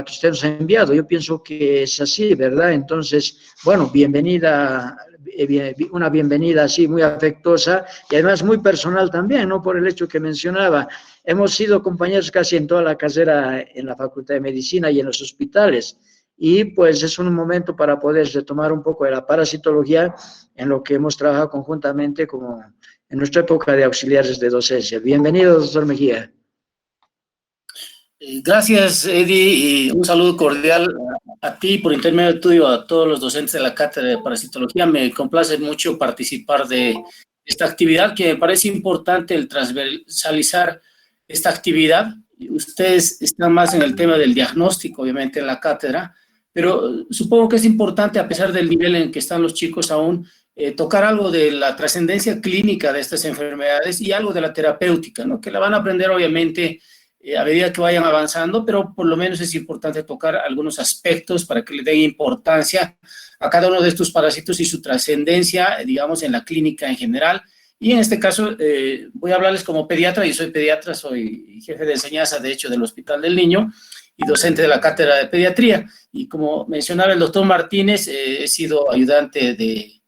que usted nos ha enviado. Yo pienso que es así, ¿verdad? Entonces, bueno, bienvenida, una bienvenida así muy afectuosa y además muy personal también, ¿no? Por el hecho que mencionaba. Hemos sido compañeros casi en toda la carrera en la Facultad de Medicina y en los hospitales. Y pues es un momento para poder retomar un poco de la parasitología en lo que hemos trabajado conjuntamente como en nuestra época de auxiliares de docencia. Bienvenido, doctor Mejía. Gracias, Eddie, y un saludo cordial a ti por intermedio tuyo, a todos los docentes de la cátedra de parasitología. Me complace mucho participar de esta actividad, que me parece importante el transversalizar esta actividad. Ustedes están más en el tema del diagnóstico, obviamente, en la cátedra, pero supongo que es importante, a pesar del nivel en que están los chicos aún, tocar algo de la trascendencia clínica de estas enfermedades y algo de la terapéutica, ¿no? Que la van a aprender, obviamente, a medida que vayan avanzando, pero por lo menos es importante tocar algunos aspectos para que le den importancia a cada uno de estos parásitos y su trascendencia, digamos, en la clínica en general. Y en este caso voy a hablarles como pediatra. Yo soy pediatra, soy jefe de enseñanza, de hecho, del Hospital del Niño y docente de la cátedra de pediatría. Y como mencionaba el doctor Martínez, he sido ayudante de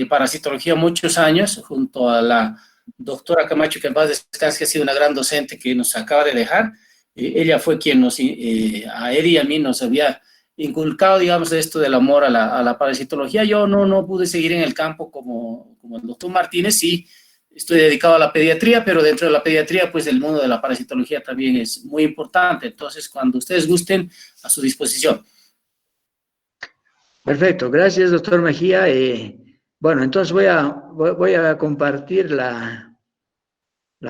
parasitología muchos años, junto a la doctora Camacho, que en paz descanse, que ha sido una gran docente que nos acaba de dejar. Ella fue quien nos, a Eddie y a mí nos había inculcado, digamos, esto del amor a la parasitología. Yo no pude seguir en el campo como el doctor Martínez. Sí, estoy dedicado a la pediatría, pero dentro de la pediatría, pues el mundo de la parasitología también es muy importante. Entonces, cuando ustedes gusten, a su disposición. Perfecto, gracias, doctor Mejía. Bueno, entonces voy a compartir la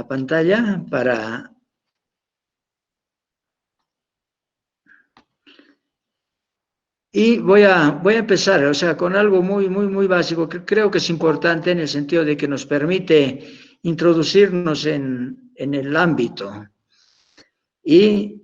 pantalla para... Y voy a empezar, o sea, con algo muy básico que creo que es importante en el sentido de que nos permite introducirnos en el ámbito. Y,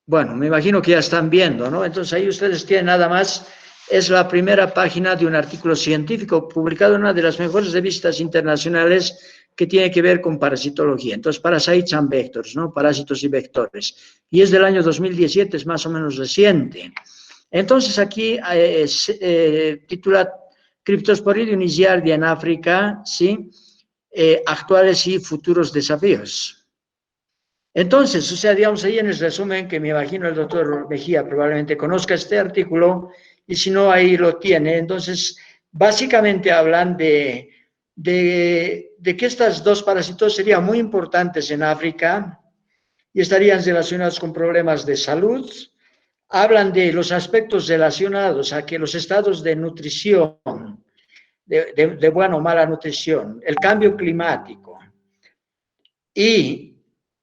bueno, me imagino que ya están viendo, ¿no? Entonces ahí ustedes tienen nada más, es la primera página de un artículo científico publicado en una de las mejores revistas internacionales que tiene que ver con parasitología. Entonces, Parasites and Vectors, ¿no? Parásitos y vectores. Y es del año 2017, es más o menos reciente. Entonces, aquí titula Cryptosporidium y Giardia en África, ¿sí? Actuales y futuros desafíos. Entonces, o sea, digamos ahí en el resumen, que me imagino el doctor Mejía probablemente conozca este artículo, y si no, ahí lo tiene. Entonces, básicamente hablan de que estas dos parásitos serían muy importantes en África y estarían relacionados con problemas de salud. Hablan de los aspectos relacionados a que los estados de nutrición, de buena o mala nutrición, el cambio climático y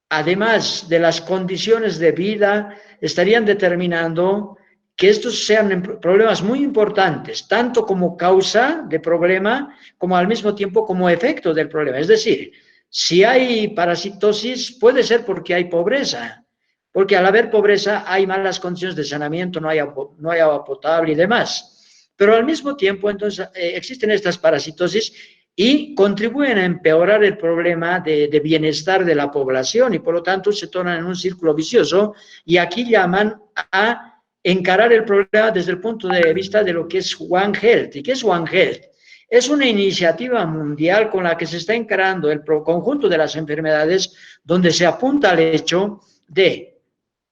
además de las condiciones de vida, estarían determinando que estos sean problemas muy importantes, tanto como causa de problema, como al mismo tiempo como efecto del problema. Es decir, si hay parasitosis, puede ser porque hay pobreza, porque al haber pobreza hay malas condiciones de saneamiento, no hay agua potable y demás. Pero al mismo tiempo, entonces, existen estas parasitosis y contribuyen a empeorar el problema de bienestar de la población y por lo tanto se tornan en un círculo vicioso, y aquí llaman a encarar el problema desde el punto de vista de lo que es One Health. ¿Y qué es One Health? Es una iniciativa mundial con la que se está encarando el conjunto de las enfermedades, donde se apunta al hecho de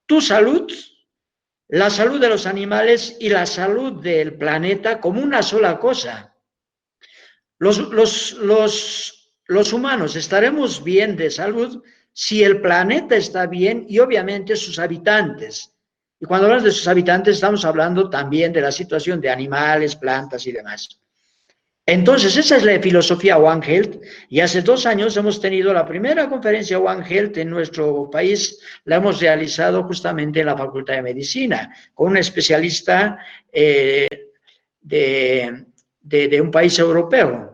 tu salud, la salud de los animales y la salud del planeta como una sola cosa. Los humanos estaremos bien de salud si el planeta está bien y obviamente sus habitantes. Y cuando hablamos de sus habitantes estamos hablando también de la situación de animales, plantas y demás. Entonces, esa es la filosofía One Health, y hace 2 años hemos tenido la primera conferencia One Health en nuestro país. La hemos realizado justamente en la Facultad de Medicina, con un especialista de un país europeo.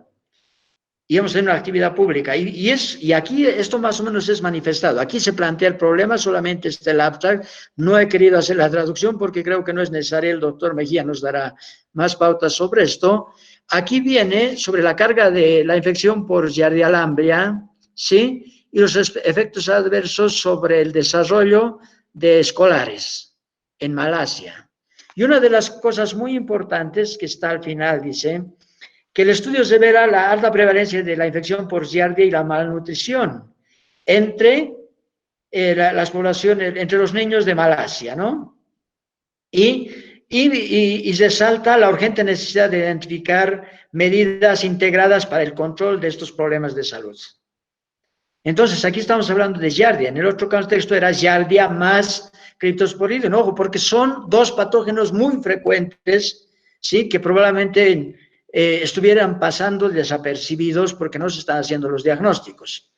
Y hemos tenido una actividad pública. Y aquí esto más o menos es manifestado. Aquí se plantea el problema, solamente está el abstract. No he querido hacer la traducción porque creo que no es necesario. El doctor Mejía nos dará más pautas sobre esto. Aquí viene sobre la carga de la infección por Giardia lamblia, ¿sí? Y los efectos adversos sobre el desarrollo de escolares en Malasia. Y una de las cosas muy importantes que está al final dice que el estudio revela la alta prevalencia de la infección por giardia y la malnutrición entre las poblaciones, entre los niños de Malasia, ¿no? Y resalta la urgente necesidad de identificar medidas integradas para el control de estos problemas de salud. Entonces, aquí estamos hablando de giardia. En el otro contexto era giardia más criptosporidium. Ojo, porque son dos patógenos muy frecuentes, ¿sí? Que probablemente estuvieran pasando desapercibidos porque no se están haciendo los diagnósticos.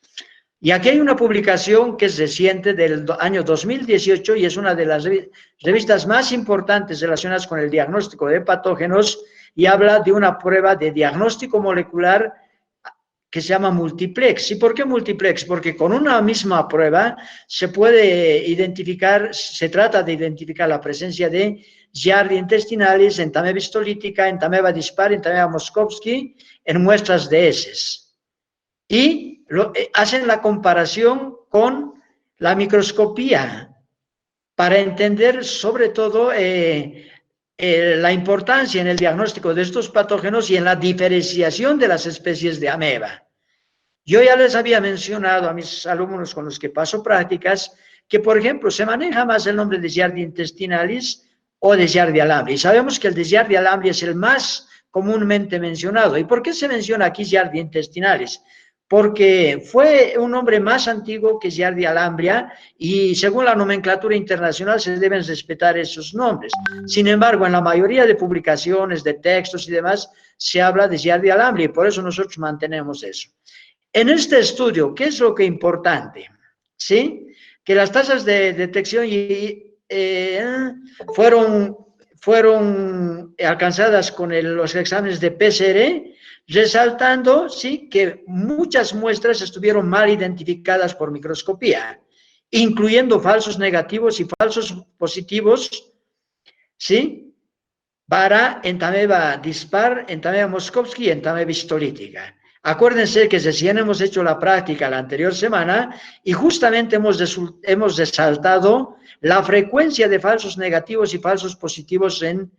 Y aquí hay una publicación que es reciente del año 2018 y es una de las revistas más importantes relacionadas con el diagnóstico de patógenos y habla de una prueba de diagnóstico molecular que se llama multiplex. ¿Y por qué multiplex? Porque con una misma prueba se puede identificar, se trata de identificar la presencia de giardia intestinalis, entamoeba histolítica, entamoeba dispar, entamoeba moskovsky en muestras de heces. Y hacen la comparación con la microscopía para entender sobre todo la importancia en el diagnóstico de estos patógenos y en la diferenciación de las especies de ameba. Yo ya les había mencionado a mis alumnos con los que paso prácticas que, por ejemplo, se maneja más el nombre de giardia intestinalis o de giardia lamblia. Y sabemos que el de giardia lamblia es el más comúnmente mencionado. ¿Y por qué se menciona aquí giardia intestinalis? Porque fue un nombre más antiguo que giardia lamblia y según la nomenclatura internacional se deben respetar esos nombres. Sin embargo, en la mayoría de publicaciones, de textos y demás, se habla de giardia lamblia y por eso nosotros mantenemos eso. En este estudio, ¿qué es lo que es importante? ¿Sí? Que las tasas de detección fueron alcanzadas con los exámenes de PCR, resaltando, sí, que muchas muestras estuvieron mal identificadas por microscopía, incluyendo falsos negativos y falsos positivos, ¿sí? Para entamoeba dispar, entamoeba moskovsky y entamoeba histolítica. Acuérdense que recién hemos hecho la práctica la anterior semana y justamente hemos resaltado la frecuencia de falsos negativos y falsos positivos en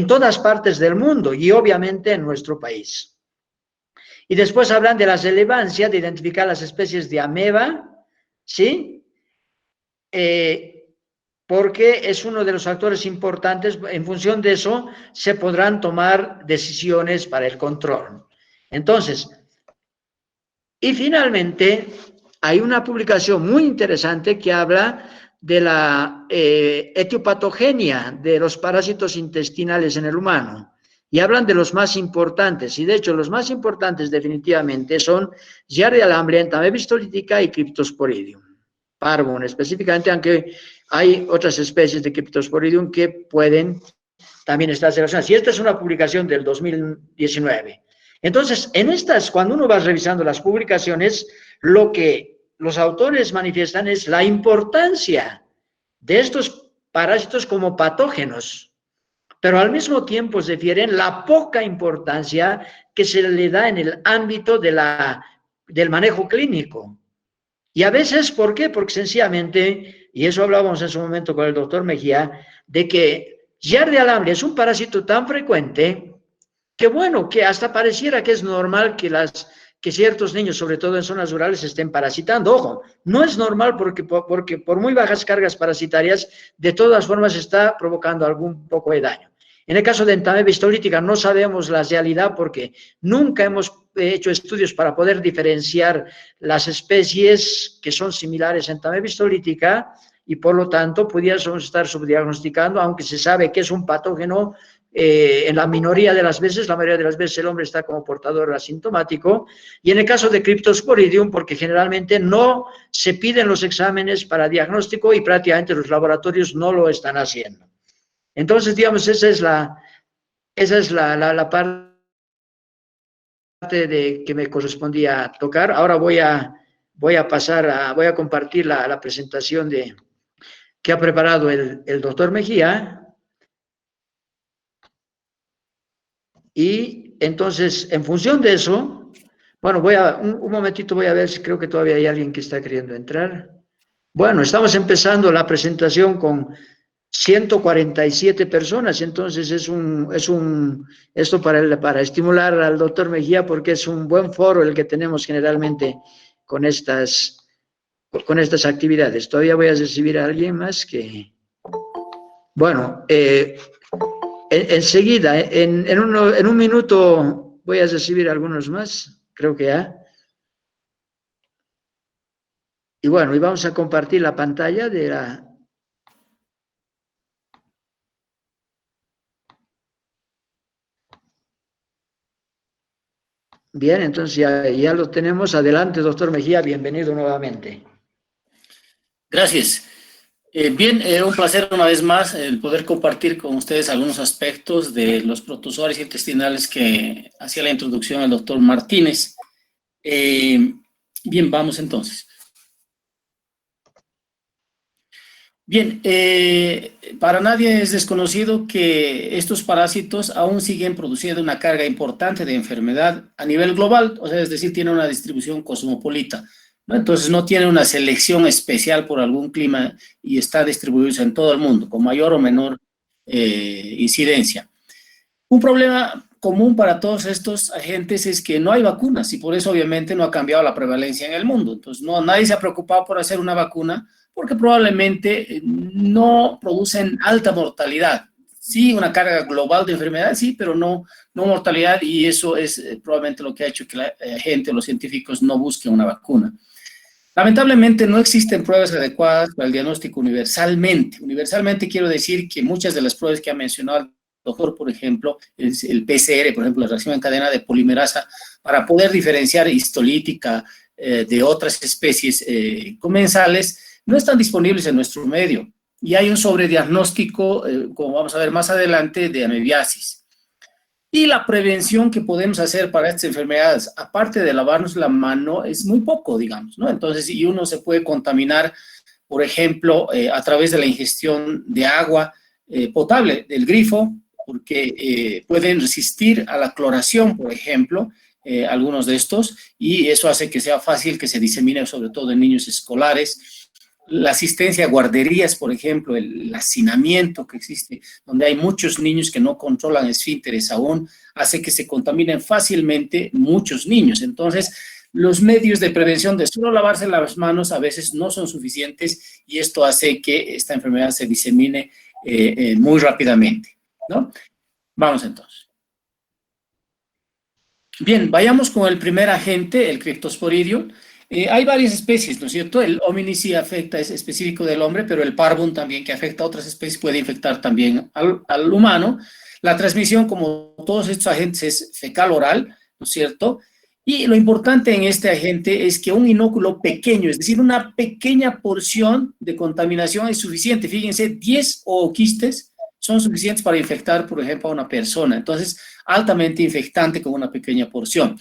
todas partes del mundo y obviamente en nuestro país. Y después hablan de la relevancia de identificar las especies de ameba, ¿sí? Porque es uno de los factores importantes. En función de eso se podrán tomar decisiones para el control. Entonces, y finalmente, hay una publicación muy interesante que habla de la etiopatogenia de los parásitos intestinales en el humano. Y hablan de los más importantes. Y de hecho, los más importantes definitivamente son giardia lamblia, entamoeba histolítica y Cryptosporidium parvum específicamente, aunque hay otras especies de Cryptosporidium que pueden también estar relacionadas. Y esta es una publicación del 2019. Entonces, en estas, cuando uno va revisando las publicaciones, lo que los autores manifiestan es la importancia de estos parásitos como patógenos, pero al mismo tiempo se refieren la poca importancia que se le da en el ámbito del manejo clínico. Y a veces, ¿por qué? Porque sencillamente, y eso hablábamos en su momento con el doctor Mejía, de que giardia lamblia es un parásito tan frecuente que bueno, que hasta pareciera que es normal que ciertos niños, sobre todo en zonas rurales, estén parasitando. Ojo, no es normal porque por muy bajas cargas parasitarias, de todas formas está provocando algún poco de daño. En el caso de entamoeba histolítica no sabemos la realidad porque nunca hemos hecho estudios para poder diferenciar las especies que son similares a entamoeba histolítica y por lo tanto pudiéramos estar subdiagnosticando, aunque se sabe que es un patógeno. En la mayoría de las veces el hombre está como portador asintomático, y en el caso de Cryptosporidium, porque generalmente no se piden los exámenes para diagnóstico y prácticamente los laboratorios no lo están haciendo. Entonces, digamos, esa es la parte que me correspondía tocar. Ahora voy a compartir la presentación que ha preparado el doctor Mejía. Y entonces, en función de eso, bueno, un momentito voy a ver si creo que todavía hay alguien que está queriendo entrar. Bueno, estamos empezando la presentación con 147 personas, entonces esto para estimular al doctor Mejía, porque es un buen foro el que tenemos generalmente con estas actividades. Todavía voy a recibir a alguien más que... Bueno, enseguida, en un minuto voy a recibir algunos más, creo que ya. Y bueno, y vamos a compartir la pantalla de la... Bien, entonces ya lo tenemos. Adelante, doctor Mejía, bienvenido nuevamente. Gracias. Bien, un placer una vez más el poder compartir con ustedes algunos aspectos de los protozoarios intestinales que hacía la introducción el doctor Martínez. Bien, vamos entonces. Bien, para nadie es desconocido que estos parásitos aún siguen produciendo una carga importante de enfermedad a nivel global, o sea, es decir, tienen una distribución cosmopolita, ¿no? Entonces no tienen una selección especial por algún clima y está distribuidos en todo el mundo, con mayor o menor incidencia. Un problema común para todos estos agentes es que no hay vacunas y por eso obviamente no ha cambiado la prevalencia en el mundo. Entonces nadie se ha preocupado por hacer una vacuna porque probablemente no producen alta mortalidad. Sí, una carga global de enfermedad, sí, pero no mortalidad, y eso es probablemente lo que ha hecho que la gente, los científicos, no busquen una vacuna. Lamentablemente no existen pruebas adecuadas para el diagnóstico universalmente. Universalmente quiero decir que muchas de las pruebas que ha mencionado el doctor, por ejemplo, el PCR, por ejemplo, la reacción en cadena de polimerasa, para poder diferenciar histolítica de otras especies comensales, no están disponibles en nuestro medio. Y hay un sobrediagnóstico, como vamos a ver más adelante, de amebiasis. Y la prevención que podemos hacer para estas enfermedades, aparte de lavarnos la mano, es muy poco, digamos, ¿no? Entonces, y uno se puede contaminar, por ejemplo, a través de la ingestión de agua potable del grifo, porque pueden resistir a la cloración, por ejemplo, algunos de estos, y eso hace que sea fácil que se disemine, sobre todo en niños escolares. La asistencia a guarderías, por ejemplo, el hacinamiento que existe, donde hay muchos niños que no controlan esfínteres aún, hace que se contaminen fácilmente muchos niños. Entonces, los medios de prevención de solo lavarse las manos a veces no son suficientes y esto hace que esta enfermedad se disemine muy rápidamente, ¿no? Vamos entonces. Bien, vayamos con el primer agente, el Cryptosporidium. Hay varias especies, ¿no es cierto? El hominis sí afecta, es específico del hombre, pero el parvum también, que afecta a otras especies, puede infectar también al humano. La transmisión, como todos estos agentes, es fecal-oral, ¿no es cierto? Y lo importante en este agente es que un inóculo pequeño, es decir, una pequeña porción de contaminación es suficiente. Fíjense, 10 ooquistes son suficientes para infectar, por ejemplo, a una persona. Entonces, altamente infectante con una pequeña porción.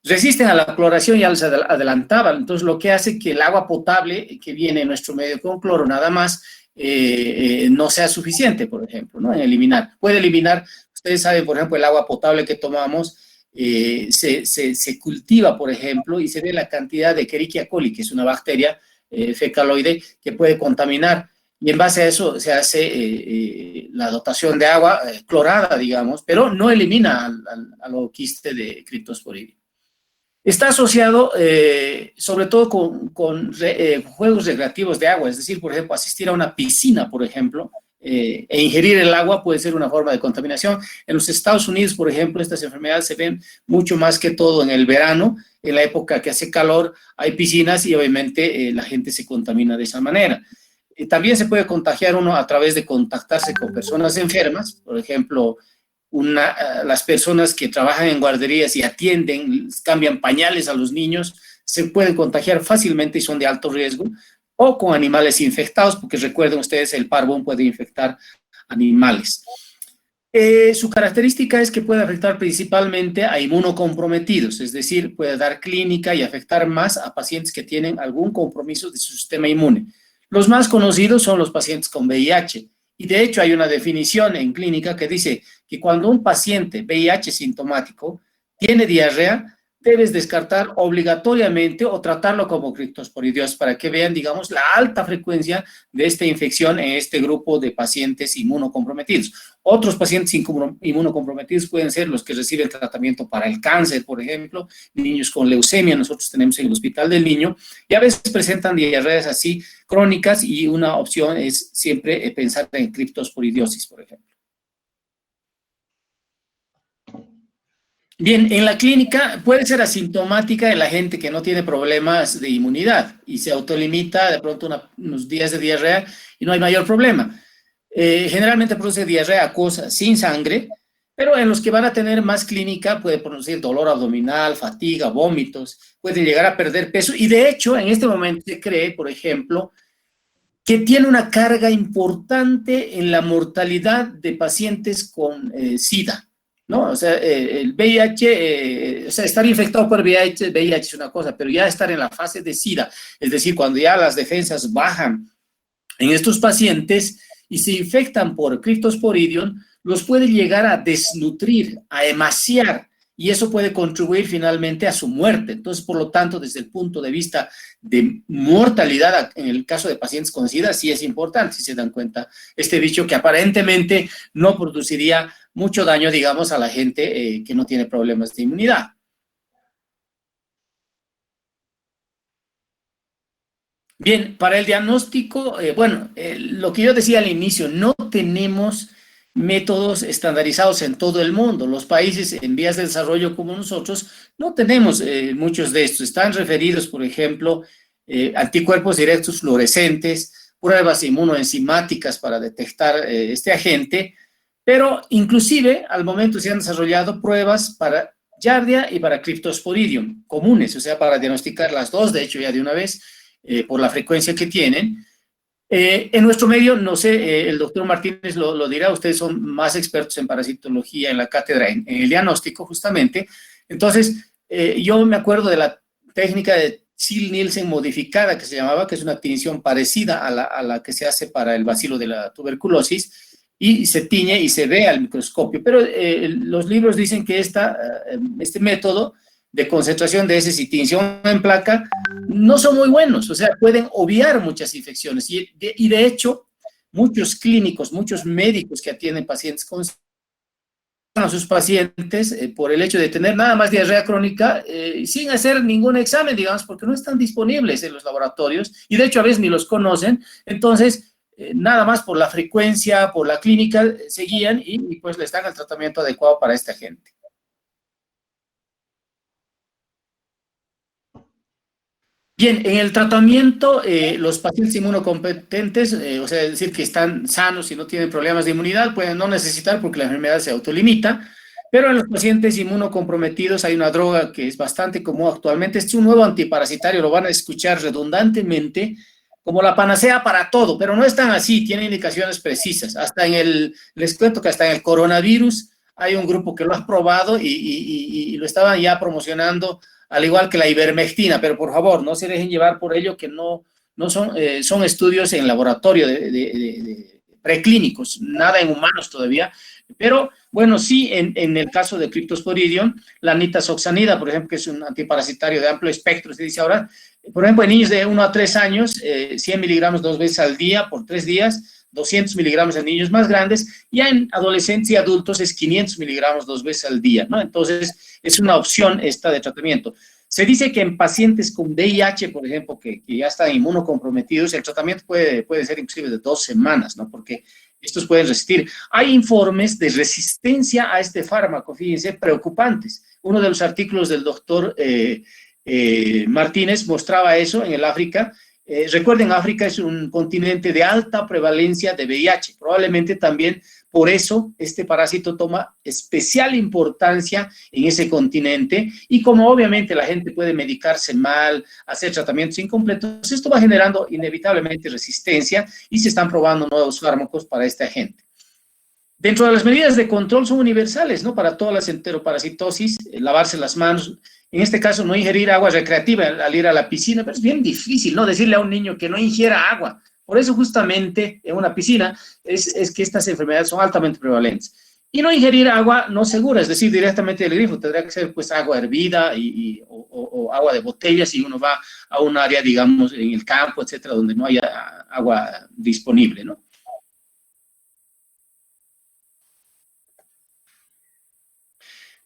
Resisten a la cloración, ya les adelantaba, entonces lo que hace que el agua potable que viene en nuestro medio con cloro nada más no sea suficiente, por ejemplo, ¿no? En eliminar. Puede eliminar, ustedes saben, por ejemplo, el agua potable que tomamos se cultiva, por ejemplo, y se ve la cantidad de Escherichia coli, que es una bacteria fecaloide que puede contaminar, y en base a eso se hace la dotación de agua clorada, digamos, pero no elimina al ooquiste de Cryptosporidium. Está asociado sobre todo con juegos recreativos de agua, es decir, por ejemplo, asistir a una piscina, por ejemplo, e ingerir el agua puede ser una forma de contaminación. En los Estados Unidos, por ejemplo, estas enfermedades se ven mucho más que todo en el verano, en la época que hace calor, hay piscinas y obviamente la gente se contamina de esa manera. También se puede contagiar uno a través de contactarse con personas enfermas, por ejemplo, las personas que trabajan en guarderías y atienden, cambian pañales a los niños, se pueden contagiar fácilmente y son de alto riesgo, o con animales infectados, porque recuerden ustedes, el parvum puede infectar animales. Su característica es que puede afectar principalmente a inmunocomprometidos, es decir, puede dar clínica y afectar más a pacientes que tienen algún compromiso de su sistema inmune. Los más conocidos son los pacientes con VIH, y de hecho hay una definición en clínica que dice que cuando un paciente VIH sintomático tiene diarrea, debes descartar obligatoriamente o tratarlo como criptosporidios para que vean, digamos, la alta frecuencia de esta infección en este grupo de pacientes inmunocomprometidos. Otros pacientes inmunocomprometidos pueden ser los que reciben tratamiento para el cáncer, por ejemplo, niños con leucemia, nosotros tenemos en el Hospital del Niño, y a veces presentan diarreas así crónicas y una opción es siempre pensar en criptosporidiosis, por ejemplo. Bien, en la clínica puede ser asintomática de la gente que no tiene problemas de inmunidad y se autolimita de pronto unos días de diarrea y no hay mayor problema. Generalmente produce diarrea acuosa sin sangre, pero en los que van a tener más clínica puede producir dolor abdominal, fatiga, vómitos, puede llegar a perder peso y de hecho en este momento se cree, por ejemplo, que tiene una carga importante en la mortalidad de pacientes con SIDA. ¿No? O sea, el VIH, o sea, estar infectado por VIH es una cosa, pero ya estar en la fase de SIDA, es decir, cuando ya las defensas bajan en estos pacientes y se infectan por Cryptosporidium, los puede llegar a desnutrir, a emaciar, y eso puede contribuir finalmente a su muerte. Entonces, por lo tanto, desde el punto de vista de mortalidad, en el caso de pacientes con SIDA, sí es importante, si se dan cuenta, este bicho que aparentemente no produciría mucho daño, digamos, a la gente que no tiene problemas de inmunidad. Bien, para el diagnóstico, lo que yo decía al inicio, no tenemos métodos estandarizados en todo el mundo. Los países en vías de desarrollo como nosotros no tenemos muchos de estos. Están referidos, por ejemplo, anticuerpos directos fluorescentes, pruebas inmunoenzimáticas para detectar este agente, pero inclusive al momento se han desarrollado pruebas para Giardia y para Cryptosporidium comunes, o sea, para diagnosticar las dos, de hecho ya de una vez, por la frecuencia que tienen. En nuestro medio, no sé, el doctor Martínez lo dirá, ustedes son más expertos en parasitología en la cátedra, en el diagnóstico justamente. Entonces, yo me acuerdo de la técnica de Ziel-Nielsen modificada que se llamaba, que es una tinción parecida a la que se hace para el bacilo de la tuberculosis, y se tiñe y se ve al microscopio. Pero los libros dicen que este método de concentración de heces y tinción en placa no son muy buenos, o sea, pueden obviar muchas infecciones. Y de hecho, muchos clínicos, muchos médicos que atienden pacientes con a sus pacientes por el hecho de tener nada más diarrea crónica sin hacer ningún examen, digamos, porque no están disponibles en los laboratorios y de hecho a veces ni los conocen. Entonces, nada más por la frecuencia, por la clínica, se guían y pues les dan el tratamiento adecuado para esta gente. Bien, en el tratamiento, los pacientes inmunocompetentes, o sea, es decir, que están sanos y no tienen problemas de inmunidad, pueden no necesitar porque la enfermedad se autolimita, pero en los pacientes inmunocomprometidos hay una droga que es bastante común actualmente, es un nuevo antiparasitario, lo van a escuchar redundantemente, como la panacea para todo, pero no es tan así, tiene indicaciones precisas. Les cuento que hasta en el coronavirus hay un grupo que lo ha probado y lo estaban ya promocionando, al igual que la ivermectina, pero por favor, no se dejen llevar por ello, que no son estudios en laboratorio de preclínicos, nada en humanos todavía, pero bueno, sí, en el caso de Cryptosporidium, la nitazoxanida, por ejemplo, que es un antiparasitario de amplio espectro, se dice ahora, por ejemplo, en niños de 1 a 3 años, 100 miligramos 2 veces al día por 3 días, 200 miligramos en niños más grandes, ya en adolescentes y adultos es 500 miligramos 2 veces al día, ¿no? Entonces, es una opción esta de tratamiento. Se dice que en pacientes con VIH, por ejemplo, que ya están inmunocomprometidos, el tratamiento puede ser inclusive de 2 semanas, ¿no? Porque estos pueden resistir. Hay informes de resistencia a este fármaco, fíjense, preocupantes. Uno de los artículos del doctor Martínez mostraba eso en el África. Recuerden, África es un continente de alta prevalencia de VIH. Probablemente también por eso este parásito toma especial importancia en ese continente. Y como obviamente la gente puede medicarse mal, hacer tratamientos incompletos, esto va generando inevitablemente resistencia y se están probando nuevos fármacos para este agente. Dentro de las medidas de control son universales, ¿no? Para todas las enteroparasitosis, lavarse las manos. En este caso, no ingerir agua recreativa al ir a la piscina, pero es bien difícil, ¿no? Decirle a un niño que no ingiera agua. Por eso, justamente, en una piscina, es que estas enfermedades son altamente prevalentes. Y no ingerir agua no segura, es decir, directamente del grifo. Tendrá que ser pues agua hervida o agua de botella si uno va a un área, digamos, en el campo, etcétera, donde no haya agua disponible, ¿no?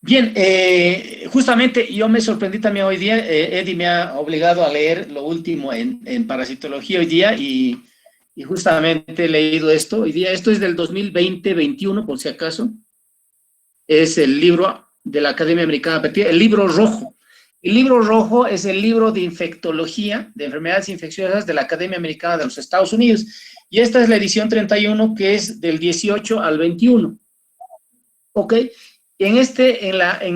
Bien, justamente yo me sorprendí también hoy día, Eddie me ha obligado a leer lo último en parasitología hoy día y justamente he leído esto hoy día. Esto es del 2020-21, por si acaso. Es el libro de la Academia Americana de Pediatría, el libro rojo. El libro rojo es el libro de infectología, de enfermedades infecciosas de la Academia Americana de los Estados Unidos. Y esta es la edición 31, que es del 18 al 21. ¿Ok? En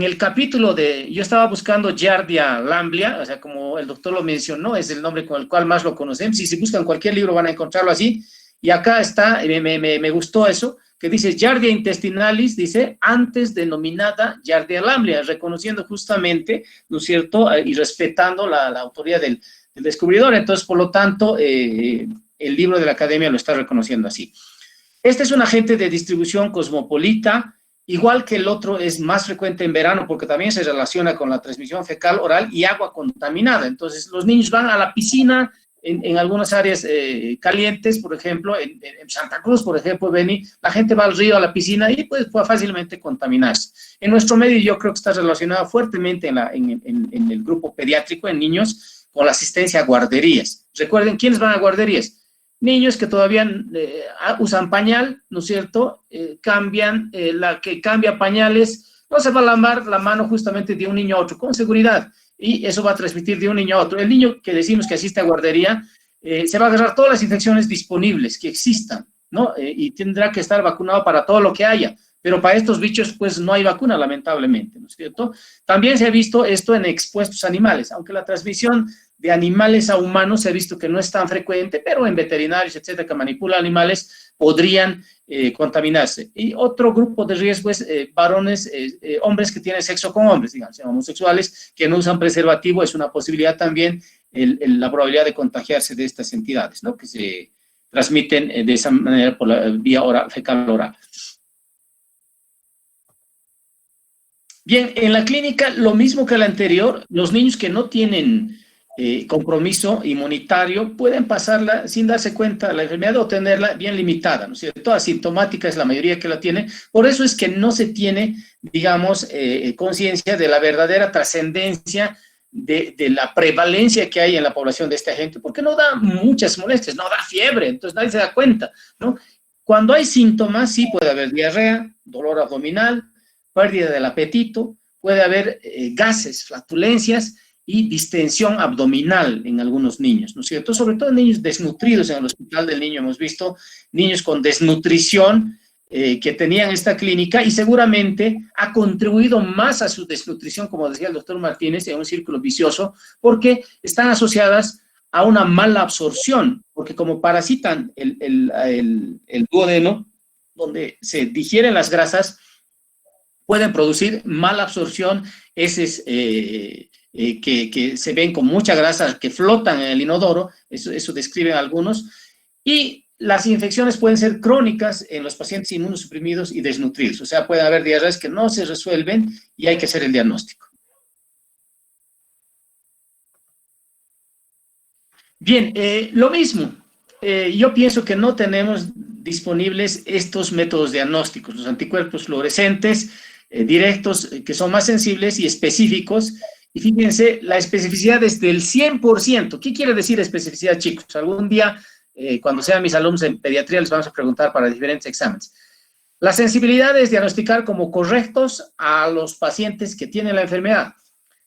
el capítulo yo estaba buscando Giardia lamblia, o sea, como el doctor lo mencionó, es el nombre con el cual más lo conocemos. Si buscan cualquier libro van a encontrarlo así. Y acá está, me gustó eso, que dice Giardia intestinalis, dice, antes denominada Giardia lamblia, reconociendo justamente, ¿no es cierto?, y respetando la autoría del descubridor. Entonces, por lo tanto, el libro de la academia lo está reconociendo así. Este es un agente de distribución cosmopolita, igual que el otro es más frecuente en verano porque también se relaciona con la transmisión fecal oral y agua contaminada. Entonces, los niños van a la piscina en algunas áreas calientes, por ejemplo, en Santa Cruz, por ejemplo, Beni, la gente va al río, a la piscina y puede fácilmente contaminarse. En nuestro medio yo creo que está relacionado fuertemente en el grupo pediátrico, en niños, con la asistencia a guarderías. Recuerden, ¿quiénes van a guarderías? Niños que todavía usan pañal, ¿no es cierto? La que cambia pañales, no se va a lavar la mano justamente de un niño a otro, con seguridad, y eso va a transmitir de un niño a otro. El niño que decimos que asiste a guardería, se va a agarrar todas las infecciones disponibles que existan, ¿no? Y tendrá que estar vacunado para todo lo que haya, pero para estos bichos, pues, no hay vacuna, lamentablemente, ¿no es cierto? También se ha visto esto en expuestos animales, aunque la transmisión de animales a humanos se ha visto que no es tan frecuente, pero en veterinarios, etcétera, que manipulan animales, podrían contaminarse. Y otro grupo de riesgo es varones, hombres que tienen sexo con hombres, digamos, homosexuales, que no usan preservativo, es una posibilidad también la probabilidad de contagiarse de estas entidades, ¿no? Que se transmiten de esa manera por la vía oral, fecal oral. Bien, en la clínica, lo mismo que la anterior, los niños que no tienen compromiso inmunitario pueden pasarla sin darse cuenta de la enfermedad o tenerla bien limitada, ¿no es cierto? Asintomática es la mayoría que la tiene, por eso es que no se tiene, digamos, conciencia de la verdadera trascendencia de la prevalencia que hay en la población de esta gente, porque no da muchas molestias, no da fiebre, entonces nadie se da cuenta, ¿no? Cuando hay síntomas, sí puede haber diarrea, dolor abdominal, pérdida del apetito, puede haber gases, flatulencias, y distensión abdominal en algunos niños, ¿no es cierto? Sobre todo en niños desnutridos. En el Hospital del Niño hemos visto niños con desnutrición que tenían esta clínica y seguramente ha contribuido más a su desnutrición, como decía el doctor Martínez, en un círculo vicioso, porque están asociadas a una mala absorción, porque como parasitan el duodeno, donde se digieren las grasas, pueden producir mala absorción, heces que se ven con mucha grasa, que flotan en el inodoro, eso describen algunos, y las infecciones pueden ser crónicas en los pacientes inmunosuprimidos y desnutridos, o sea, puede haber diarreas que no se resuelven y hay que hacer el diagnóstico. Bien, lo mismo, yo pienso que no tenemos disponibles estos métodos diagnósticos, los anticuerpos fluorescentes directos, que son más sensibles y específicos. Y fíjense, la especificidad es del 100%. ¿Qué quiere decir especificidad, chicos? Algún día, cuando sean mis alumnos en pediatría, les vamos a preguntar para diferentes exámenes. La sensibilidad es diagnosticar como correctos a los pacientes que tienen la enfermedad,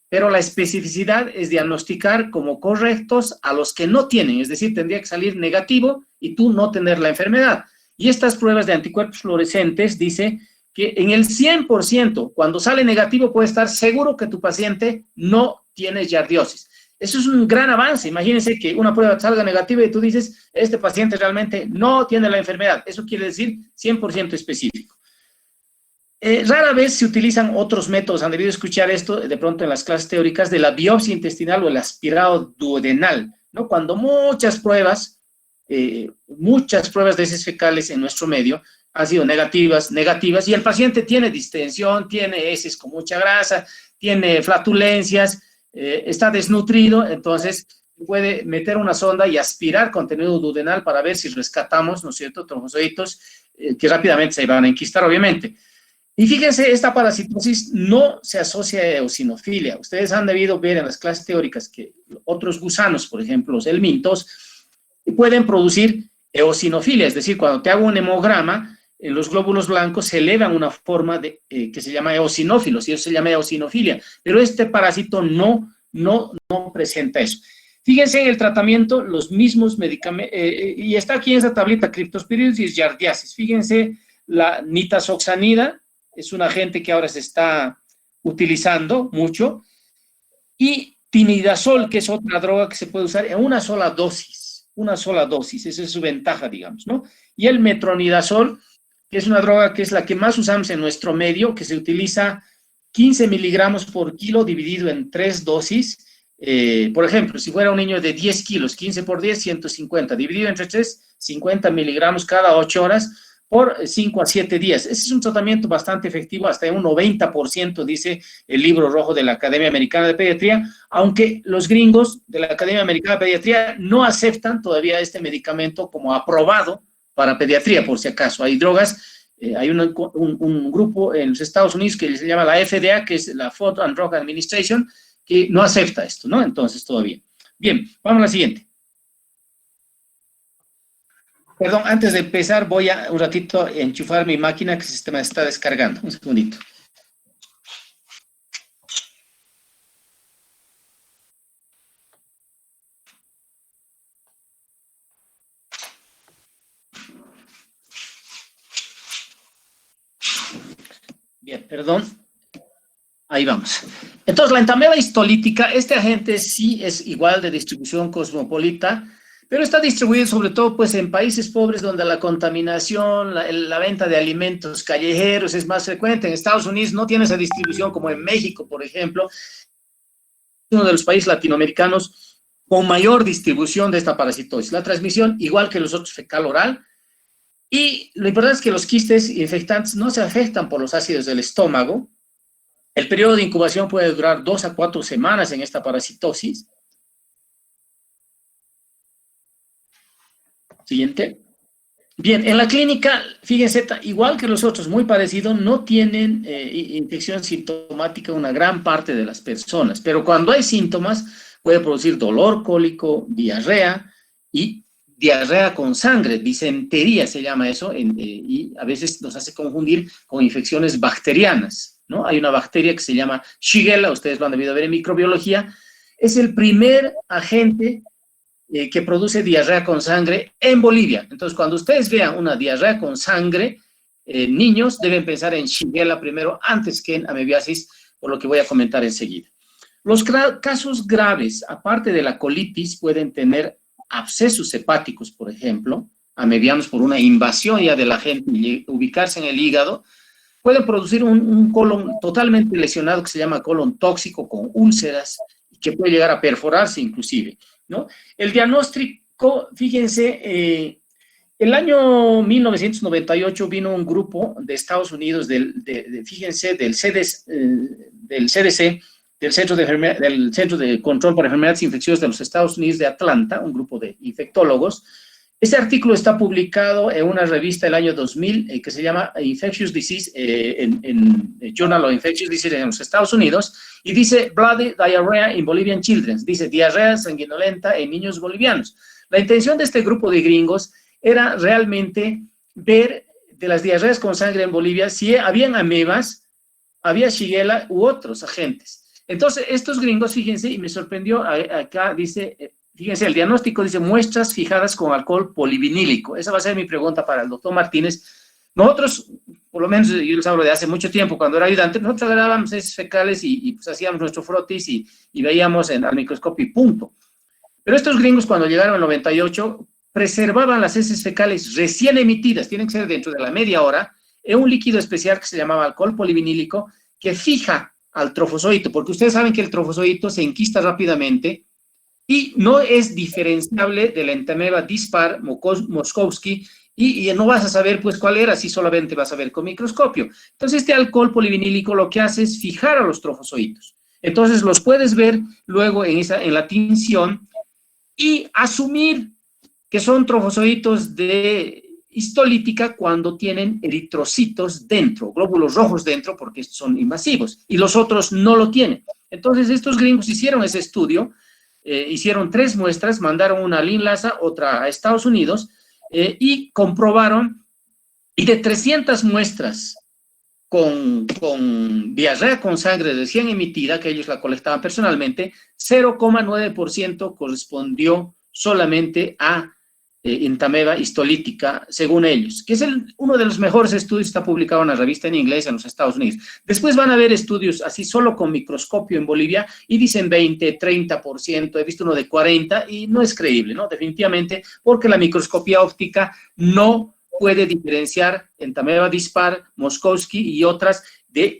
pero la especificidad es diagnosticar como correctos a los que no tienen, es decir, tendría que salir negativo y tú no tener la enfermedad. Y estas pruebas de anticuerpos fluorescentes dice que en el 100%, cuando sale negativo, puedes estar seguro que tu paciente no tiene giardiosis. Eso es un gran avance. Imagínense que una prueba salga negativa y tú dices, este paciente realmente no tiene la enfermedad. Eso quiere decir 100% específico. Rara vez se utilizan otros métodos. Han debido escuchar esto de pronto en las clases teóricas de la biopsia intestinal o el aspirado duodenal, ¿no? Cuando muchas pruebas de heces fecales en nuestro medio han sido negativas, y el paciente tiene distensión, tiene heces con mucha grasa, tiene flatulencias, está desnutrido, entonces puede meter una sonda y aspirar contenido duodenal para ver si rescatamos, ¿no es cierto?, trofozoitos que rápidamente se van a enquistar, obviamente. Y fíjense, esta parasitosis no se asocia a eosinofilia. Ustedes han debido ver en las clases teóricas que otros gusanos, por ejemplo, los helmintos, pueden producir eosinofilia, es decir, cuando te hago un hemograma, en los glóbulos blancos se elevan una forma de, que se llama eosinófilos, y eso se llama eosinofilia, pero este parásito no presenta eso. Fíjense en el tratamiento, los mismos medicamentos, y está aquí en esa tablita, criptosporidios y yardiasis. Fíjense, la nitazoxanida es un agente que ahora se está utilizando mucho, y tinidazol, que es otra droga que se puede usar en una sola dosis, esa es su ventaja, digamos, ¿no? Y el metronidazol, que es una droga que es la que más usamos en nuestro medio, que se utiliza 15 miligramos por kilo dividido en 3 dosis. Por ejemplo, si fuera un niño de 10 kilos, 15 por 10, 150, dividido entre 3, 50 miligramos cada 8 horas por 5 a 7 días. Ese es un tratamiento bastante efectivo, hasta un 90%, dice el libro rojo de la Academia Americana de Pediatría, aunque los gringos de la Academia Americana de Pediatría no aceptan todavía este medicamento como aprobado para pediatría, por si acaso. Hay drogas, hay un grupo en los Estados Unidos que se llama la FDA, que es la Food and Drug Administration, que no acepta esto, ¿no? Entonces, todavía. Bien, vamos a la siguiente. Perdón, antes de empezar, voy a un ratito enchufar mi máquina que se me está descargando. Un segundito. Bien, perdón. Ahí vamos. Entonces, la entameba histolítica, este agente sí es igual de distribución cosmopolita, pero está distribuido sobre todo pues, en países pobres donde la contaminación, la venta de alimentos callejeros es más frecuente. En Estados Unidos no tiene esa distribución como en México, por ejemplo, uno de los países latinoamericanos con mayor distribución de esta parasitosis. La transmisión, igual que los otros, fecal-oral. Y lo importante es que los quistes infectantes no se afectan por los ácidos del estómago. El periodo de incubación puede durar 2 a 4 semanas en esta parasitosis. Siguiente. Bien, en la clínica, fíjense, igual que los otros, muy parecido, no tienen infección sintomática una gran parte de las personas, pero cuando hay síntomas puede producir dolor cólico, diarrea y diarrea con sangre, disentería se llama eso, y a veces nos hace confundir con infecciones bacterianas, ¿no? Hay una bacteria que se llama Shigella, ustedes lo han debido ver en microbiología, es el primer agente que produce diarrea con sangre en Bolivia. Entonces, cuando ustedes vean una diarrea con sangre, niños deben pensar en Shigella primero antes que en amebiasis, por lo que voy a comentar enseguida. Los casos graves, aparte de la colitis, pueden tener abscesos hepáticos, por ejemplo, amebianos por una invasión ya del agente y ubicarse en el hígado, pueden producir un colon totalmente lesionado que se llama colon tóxico con úlceras y que puede llegar a perforarse inclusive, ¿no? El diagnóstico, fíjense, el año 1998 vino un grupo de Estados Unidos, fíjense, del CDC, del Centro de Control para Enfermedades Infecciosas de los Estados Unidos de Atlanta, un grupo de infectólogos. Este artículo está publicado en una revista del año 2000 que se llama Infectious Disease, en Journal of Infectious Disease en los Estados Unidos, y dice Bloody Diarrhea in Bolivian Children, dice diarrea sanguinolenta en niños bolivianos. La intención de este grupo de gringos era realmente ver de las diarreas con sangre en Bolivia si habían amebas, había Shigella u otros agentes. Entonces, estos gringos, fíjense, y me sorprendió, acá dice, fíjense, el diagnóstico dice muestras fijadas con alcohol polivinílico. Esa va a ser mi pregunta para el doctor Martínez. Nosotros, por lo menos yo les hablo de hace mucho tiempo, cuando era ayudante, nosotros agarrábamos heces fecales y pues hacíamos nuestro frotis y veíamos al microscopio y punto. Pero estos gringos, cuando llegaron al 98, preservaban las heces fecales recién emitidas, tienen que ser dentro de la media hora, en un líquido especial que se llamaba alcohol polivinílico, que fija al trofozoito, porque ustedes saben que el trofozoito se enquista rápidamente y no es diferenciable de la entameba dispar Moskowski y no vas a saber pues cuál era, si solamente vas a ver con microscopio. Entonces este alcohol polivinílico lo que hace es fijar a los trofozoitos. Entonces los puedes ver luego en la tinción y asumir que son trofozoitos de histolítica cuando tienen eritrocitos dentro, glóbulos rojos dentro, porque son invasivos, y los otros no lo tienen. Entonces estos gringos hicieron ese estudio, hicieron 3 muestras, mandaron una a Lhasa, otra a Estados Unidos, y comprobaron, y de 300 muestras con diarrea con sangre recién emitida, que ellos la colectaban personalmente, 0,9% correspondió solamente a Entamoeba histolítica, según ellos, que es uno de los mejores estudios, está publicado en la revista en inglés en los Estados Unidos. Después van a ver estudios así solo con microscopio en Bolivia y dicen 20, 30%, he visto uno de 40% y no es creíble, ¿no? Definitivamente, porque la microscopía óptica no puede diferenciar Entamoeba dispar, Moskowski y otras de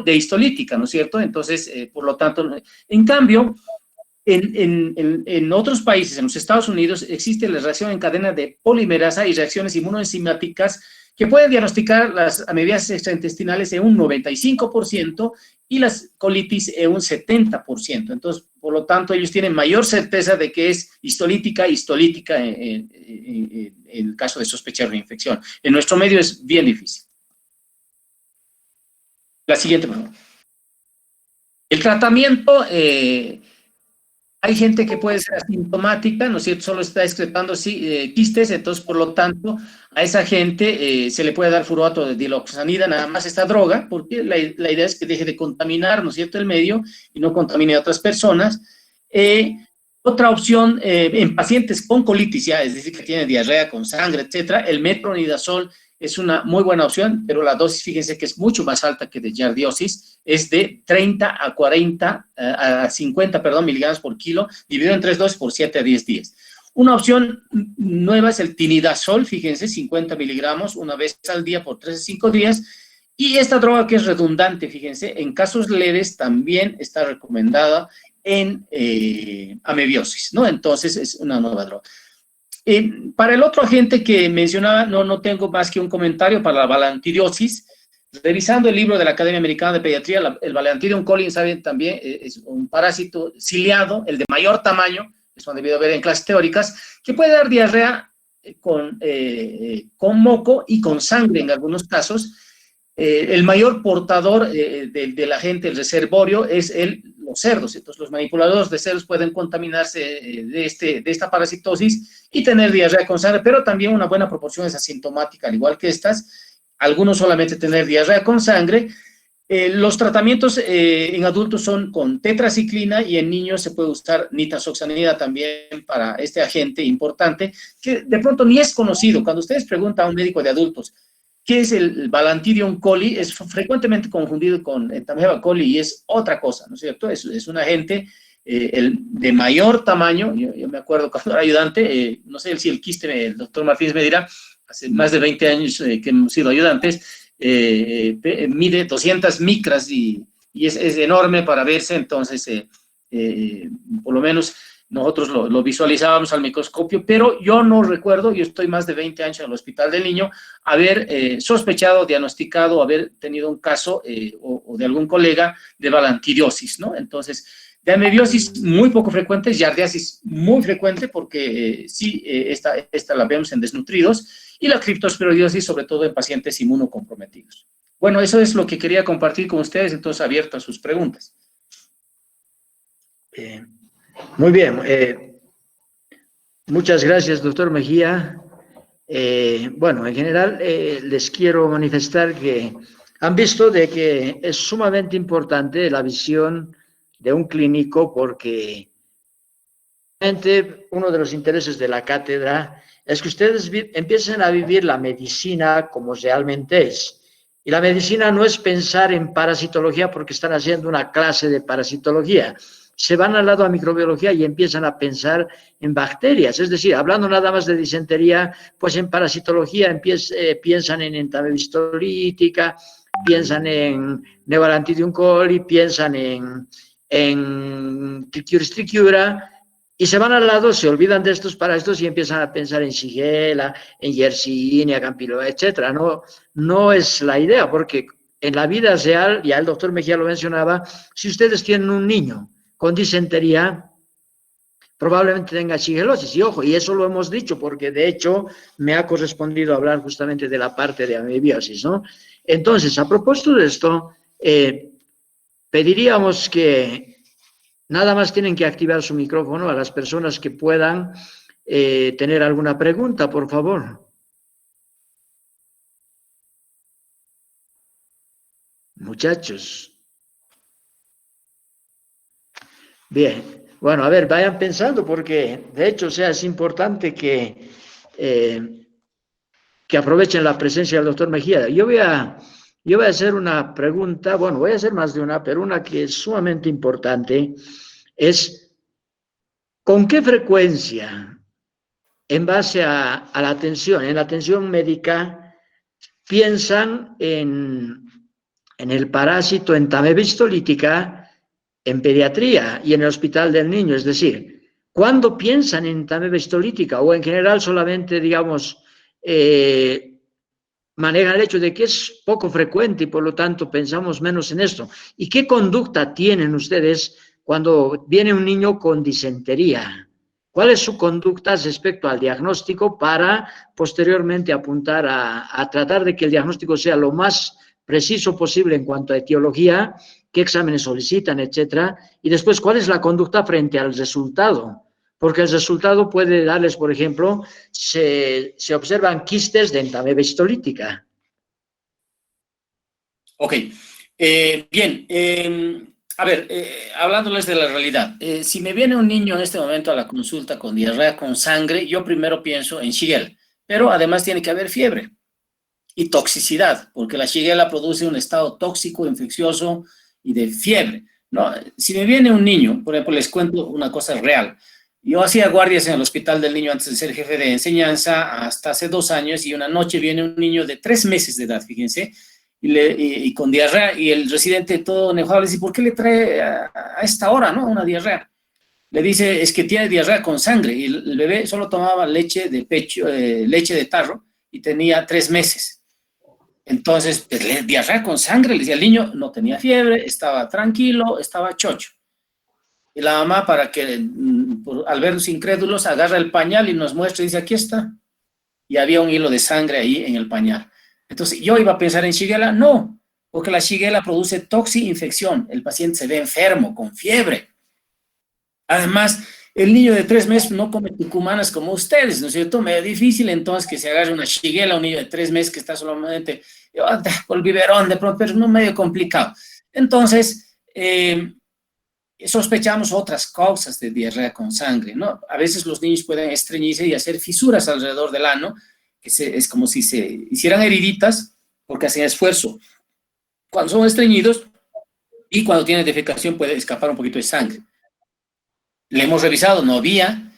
histolítica, ¿no es cierto? Entonces, por lo tanto, en cambio, en otros países, en los Estados Unidos, existe la reacción en cadena de polimerasa y reacciones inmunoenzimáticas que pueden diagnosticar las amebiasis extraintestinales en un 95% y las colitis en un 70%. Entonces, por lo tanto, ellos tienen mayor certeza de que es histolítica en el caso de sospechar una infección. En nuestro medio es bien difícil. La siguiente, por favor. El tratamiento... hay gente que puede ser asintomática, ¿no es cierto? Solo está excretando quistes, entonces, por lo tanto, a esa gente se le puede dar furoato de diloxanida, nada más esta droga, porque la idea es que deje de contaminar, ¿no es cierto?, el medio y no contamine a otras personas. Otra opción, en pacientes con colitis, ya, es decir, que tienen diarrea con sangre, etcétera, el metronidazol es una muy buena opción, pero la dosis, fíjense que es mucho más alta que de yardiosis, es de 30 a 50 miligramos por kilo, dividido en 3 dosis por 7 a 10 días. Una opción nueva es el tinidazol, fíjense, 50 miligramos una vez al día por 3 a 5 días, y esta droga que es redundante, fíjense, en casos leves también está recomendada en amebiosis, ¿no? Entonces es una nueva droga. Para el otro agente que mencionaba, no tengo más que un comentario para la balantidiosis. Revisando el libro de la Academia Americana de Pediatría, el Balantidium coli, saben también, es un parásito ciliado, el de mayor tamaño, eso han debido ver en clases teóricas, que puede dar diarrea con moco y con sangre en algunos casos. El mayor portador del agente, el reservorio, es los cerdos. Entonces, los manipuladores de cerdos pueden contaminarse de esta parasitosis y tener diarrea con sangre, pero también una buena proporción es asintomática, al igual que estas. Algunos solamente tener diarrea con sangre. Los tratamientos en adultos son con tetraciclina y en niños se puede usar nitazoxanida también para este agente importante que de pronto ni es conocido. Cuando ustedes preguntan a un médico de adultos ¿qué es el Balantidium coli? Es frecuentemente confundido con Entamoeba coli y es otra cosa, ¿no es cierto? Es un agente de mayor tamaño. Yo me acuerdo cuando era ayudante, no sé si el quiste, el doctor Martínez me dirá, hace más de 20 años que hemos sido ayudantes, mide 200 micras y es enorme para verse, entonces, por lo menos nosotros lo visualizábamos al microscopio, pero yo no recuerdo, yo estoy más de 20 años en el Hospital del Niño, haber sospechado, diagnosticado, haber tenido un caso o de algún colega de balantidiosis, ¿no? Entonces, de amebiosis muy poco frecuente, yardiasis muy frecuente, porque sí, esta la vemos en desnutridos, y la criptosporidiosis sobre todo en pacientes inmunocomprometidos. Bueno, eso es lo que quería compartir con ustedes, entonces abierto a sus preguntas. Muy bien. Muchas gracias, doctor Mejía. Bueno, en general les quiero manifestar que han visto de que es sumamente importante la visión de un clínico porque uno de los intereses de la cátedra es que ustedes empiecen a vivir la medicina como realmente es. Y la medicina no es pensar en parasitología porque están haciendo una clase de parasitología. Se van al lado a microbiología y empiezan a pensar en bacterias. Es decir, hablando nada más de disentería, pues en parasitología piensan en Entamoeba histolítica, piensan en Neobalantidium coli, piensan en Trichiuris trichiura, Y se van al lado, se olvidan de estos parásitos y empiezan a pensar en Shigella, en Yersinia, Campylobacter, etcétera. No, no es la idea, porque en la vida real, ya el doctor Mejía lo mencionaba, si ustedes tienen un niño con disentería, probablemente tenga shigellosis. Y ojo, y eso lo hemos dicho, porque de hecho me ha correspondido hablar justamente de la parte de amebiosis, ¿no? Entonces, a propósito de esto, pediríamos que nada más tienen que activar su micrófono a las personas que puedan tener alguna pregunta, por favor. Muchachos. Bien. Bueno, a ver, vayan pensando porque de hecho, o sea, es importante que aprovechen la presencia del doctor Mejía. Yo voy a hacer una pregunta, bueno, voy a hacer más de una, pero una que es sumamente importante es ¿con qué frecuencia, en base a la atención, en la atención médica, piensan en el parásito entamoeba histolítica en pediatría y en el hospital del niño? Es decir, ¿cuándo piensan en entamoeba histolítica o en general solamente, digamos, manejan el hecho de que es poco frecuente y por lo tanto pensamos menos en esto? ¿Y qué conducta tienen ustedes cuando viene un niño con disentería? ¿Cuál es su conducta respecto al diagnóstico para posteriormente apuntar a tratar de que el diagnóstico sea lo más preciso posible en cuanto a etiología, qué exámenes solicitan, etcétera? Y después, ¿cuál es la conducta frente al resultado? Porque el resultado puede darles, por ejemplo, se observan quistes de entamoeba histolítica. Ok, bien, a ver, hablándoles de la realidad, si me viene un niño en este momento a la consulta con diarrea con sangre, yo primero pienso en Shigella, pero además tiene que haber fiebre y toxicidad, porque la Shigella produce un estado tóxico, infeccioso y de fiebre, ¿no? Si me viene un niño, por ejemplo, les cuento una cosa real. Yo hacía guardias en el hospital del niño antes de ser jefe de enseñanza hasta hace 2 años y una noche viene un niño de 3 meses de edad, fíjense, y con diarrea, y el residente todo enojado le dice, ¿por qué le trae a esta hora, no, una diarrea? Le dice, es que tiene diarrea con sangre, y el bebé solo tomaba leche de pecho, leche de tarro, y tenía 3 meses. Entonces, pues, diarrea con sangre, le decía, el niño no tenía fiebre, estaba tranquilo, estaba chocho. Y la mamá, para que, al vernos incrédulos, agarra el pañal y nos muestra y dice, aquí está. Y había un hilo de sangre ahí en el pañal. Entonces, yo iba a pensar en Shigella, no, porque la Shigella produce toxi-infección. El paciente se ve enfermo, con fiebre. Además, el niño de 3 meses no come tucumanas como ustedes, ¿no es cierto? Medio difícil entonces que se agarre una Shigella, un niño de 3 meses que está solamente por el biberón, de pronto, pero no medio complicado. Entonces, sospechamos otras causas de diarrea con sangre, ¿no? A veces los niños pueden estreñirse y hacer fisuras alrededor del ano, que es como si se hicieran heriditas porque hacen esfuerzo. Cuando son estreñidos y cuando tienen defecación puede escapar un poquito de sangre. Le hemos revisado, no había.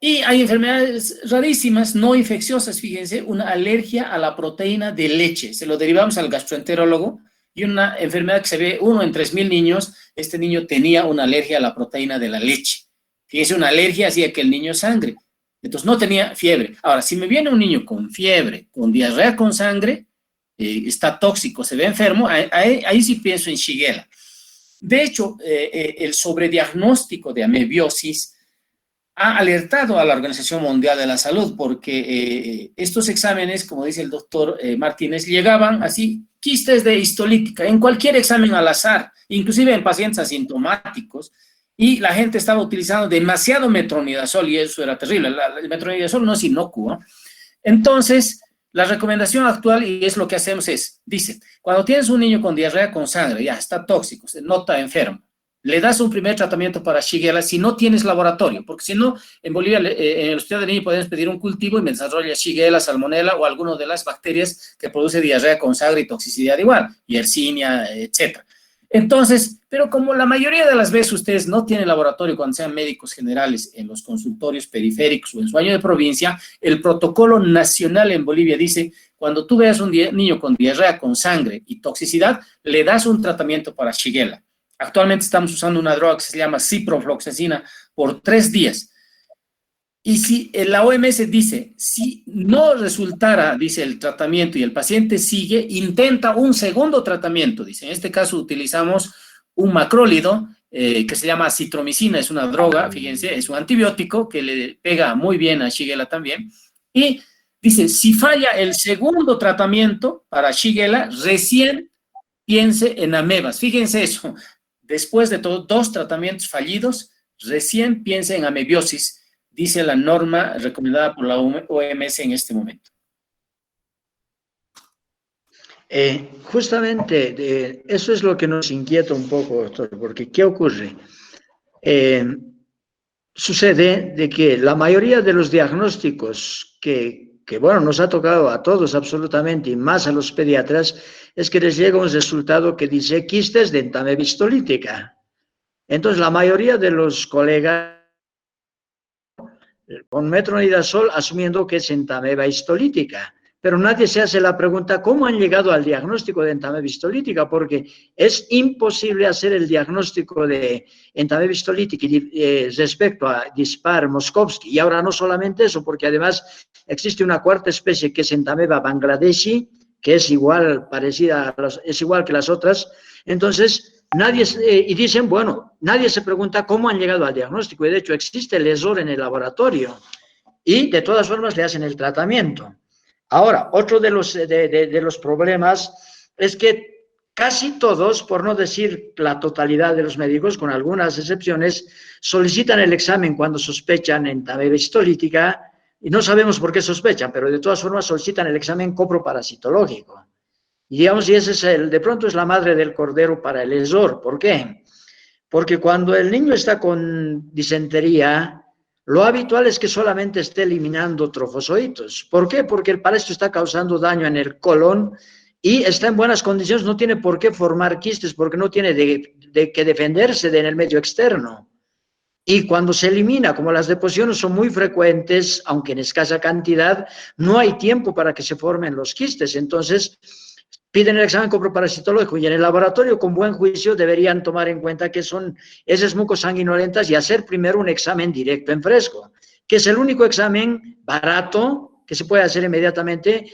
Y hay enfermedades rarísimas, no infecciosas, fíjense, una alergia a la proteína de leche. Se lo derivamos al gastroenterólogo y una enfermedad que se ve 1 en 3,000 niños, este niño tenía una alergia a la proteína de la leche. Fíjense, una alergia hacía que el niño sangre. Entonces no tenía fiebre. Ahora, si me viene un niño con fiebre, con diarrea con sangre, está tóxico, se ve enfermo, ahí sí pienso en Shigella. De hecho, el sobrediagnóstico de amebiosis ha alertado a la Organización Mundial de la Salud porque estos exámenes, como dice el doctor Martínez, llegaban así, quistes de histolítica, en cualquier examen al azar, inclusive en pacientes asintomáticos, y la gente estaba utilizando demasiado metronidazol y eso era terrible. El metronidazol no es inocuo. Entonces, la recomendación actual, y es lo que hacemos, dice, cuando tienes un niño con diarrea con sangre, ya está tóxico, se nota enfermo, le das un primer tratamiento para Shigella si no tienes laboratorio, porque si no, en Bolivia, en el hospital de niño podemos pedir un cultivo y me desarrolla Shigella, Salmonella o alguna de las bacterias que produce diarrea con sangre y toxicidad igual, Yersinia, etc. Entonces, pero como la mayoría de las veces ustedes no tienen laboratorio cuando sean médicos generales en los consultorios periféricos o en su año de provincia, el protocolo nacional en Bolivia dice, cuando tú veas un niño con diarrea con sangre y toxicidad, le das un tratamiento para Shigella. Actualmente estamos usando una droga que se llama ciprofloxacina por 3 días. Y si la OMS dice, si no resultara, dice, el tratamiento y el paciente sigue, intenta un segundo tratamiento, dice. En este caso utilizamos un macrólido que se llama citromicina, es una droga, fíjense, es un antibiótico que le pega muy bien a Shigella también. Y dice, si falla el segundo tratamiento para Shigella, recién piense en amebas. Fíjense eso, después de dos tratamientos fallidos, recién piense en amebiosis, dice la norma recomendada por la OMS en este momento. Justamente eso es lo que nos inquieta un poco, doctor, porque ¿qué ocurre? Sucede de que la mayoría de los diagnósticos que, bueno, nos ha tocado a todos absolutamente, y más a los pediatras, es que les llega un resultado que dice quistes de entameba histolítica. Entonces, la mayoría de los colegas con metronidazol asumiendo que es entameba histolítica. Pero nadie se hace la pregunta, ¿cómo han llegado al diagnóstico de entameba histolítica? Porque es imposible hacer el diagnóstico de entameba histolítica respecto a Dispar, Moskovsky. Y ahora no solamente eso, porque además existe una cuarta especie que es entameba bangladeshi, que es igual, parecida, es igual que las otras. Entonces, y dicen, bueno, nadie se pregunta cómo han llegado al diagnóstico. Y de hecho, existe el ESOR en el laboratorio. Y de todas formas le hacen el tratamiento. Ahora, otro de los problemas es que casi todos, por no decir la totalidad de los médicos, con algunas excepciones, solicitan el examen cuando sospechan entameba histolítica, y no sabemos por qué sospechan, pero de todas formas solicitan el examen coproparasitológico. Y digamos, y ese es de pronto es la madre del cordero para el ESOR. ¿Por qué? Porque cuando el niño está con disentería, lo habitual es que solamente esté eliminando trofozoitos. ¿Por qué? Porque el parásito está causando daño en el colon y está en buenas condiciones, no tiene por qué formar quistes, porque no tiene que defenderse en el medio externo. Y cuando se elimina, como las deposiciones son muy frecuentes, aunque en escasa cantidad, no hay tiempo para que se formen los quistes. Entonces, piden el examen coproparasitológico y en el laboratorio, con buen juicio, deberían tomar en cuenta que son heces mucosanguinolentas y hacer primero un examen directo en fresco, que es el único examen barato que se puede hacer inmediatamente,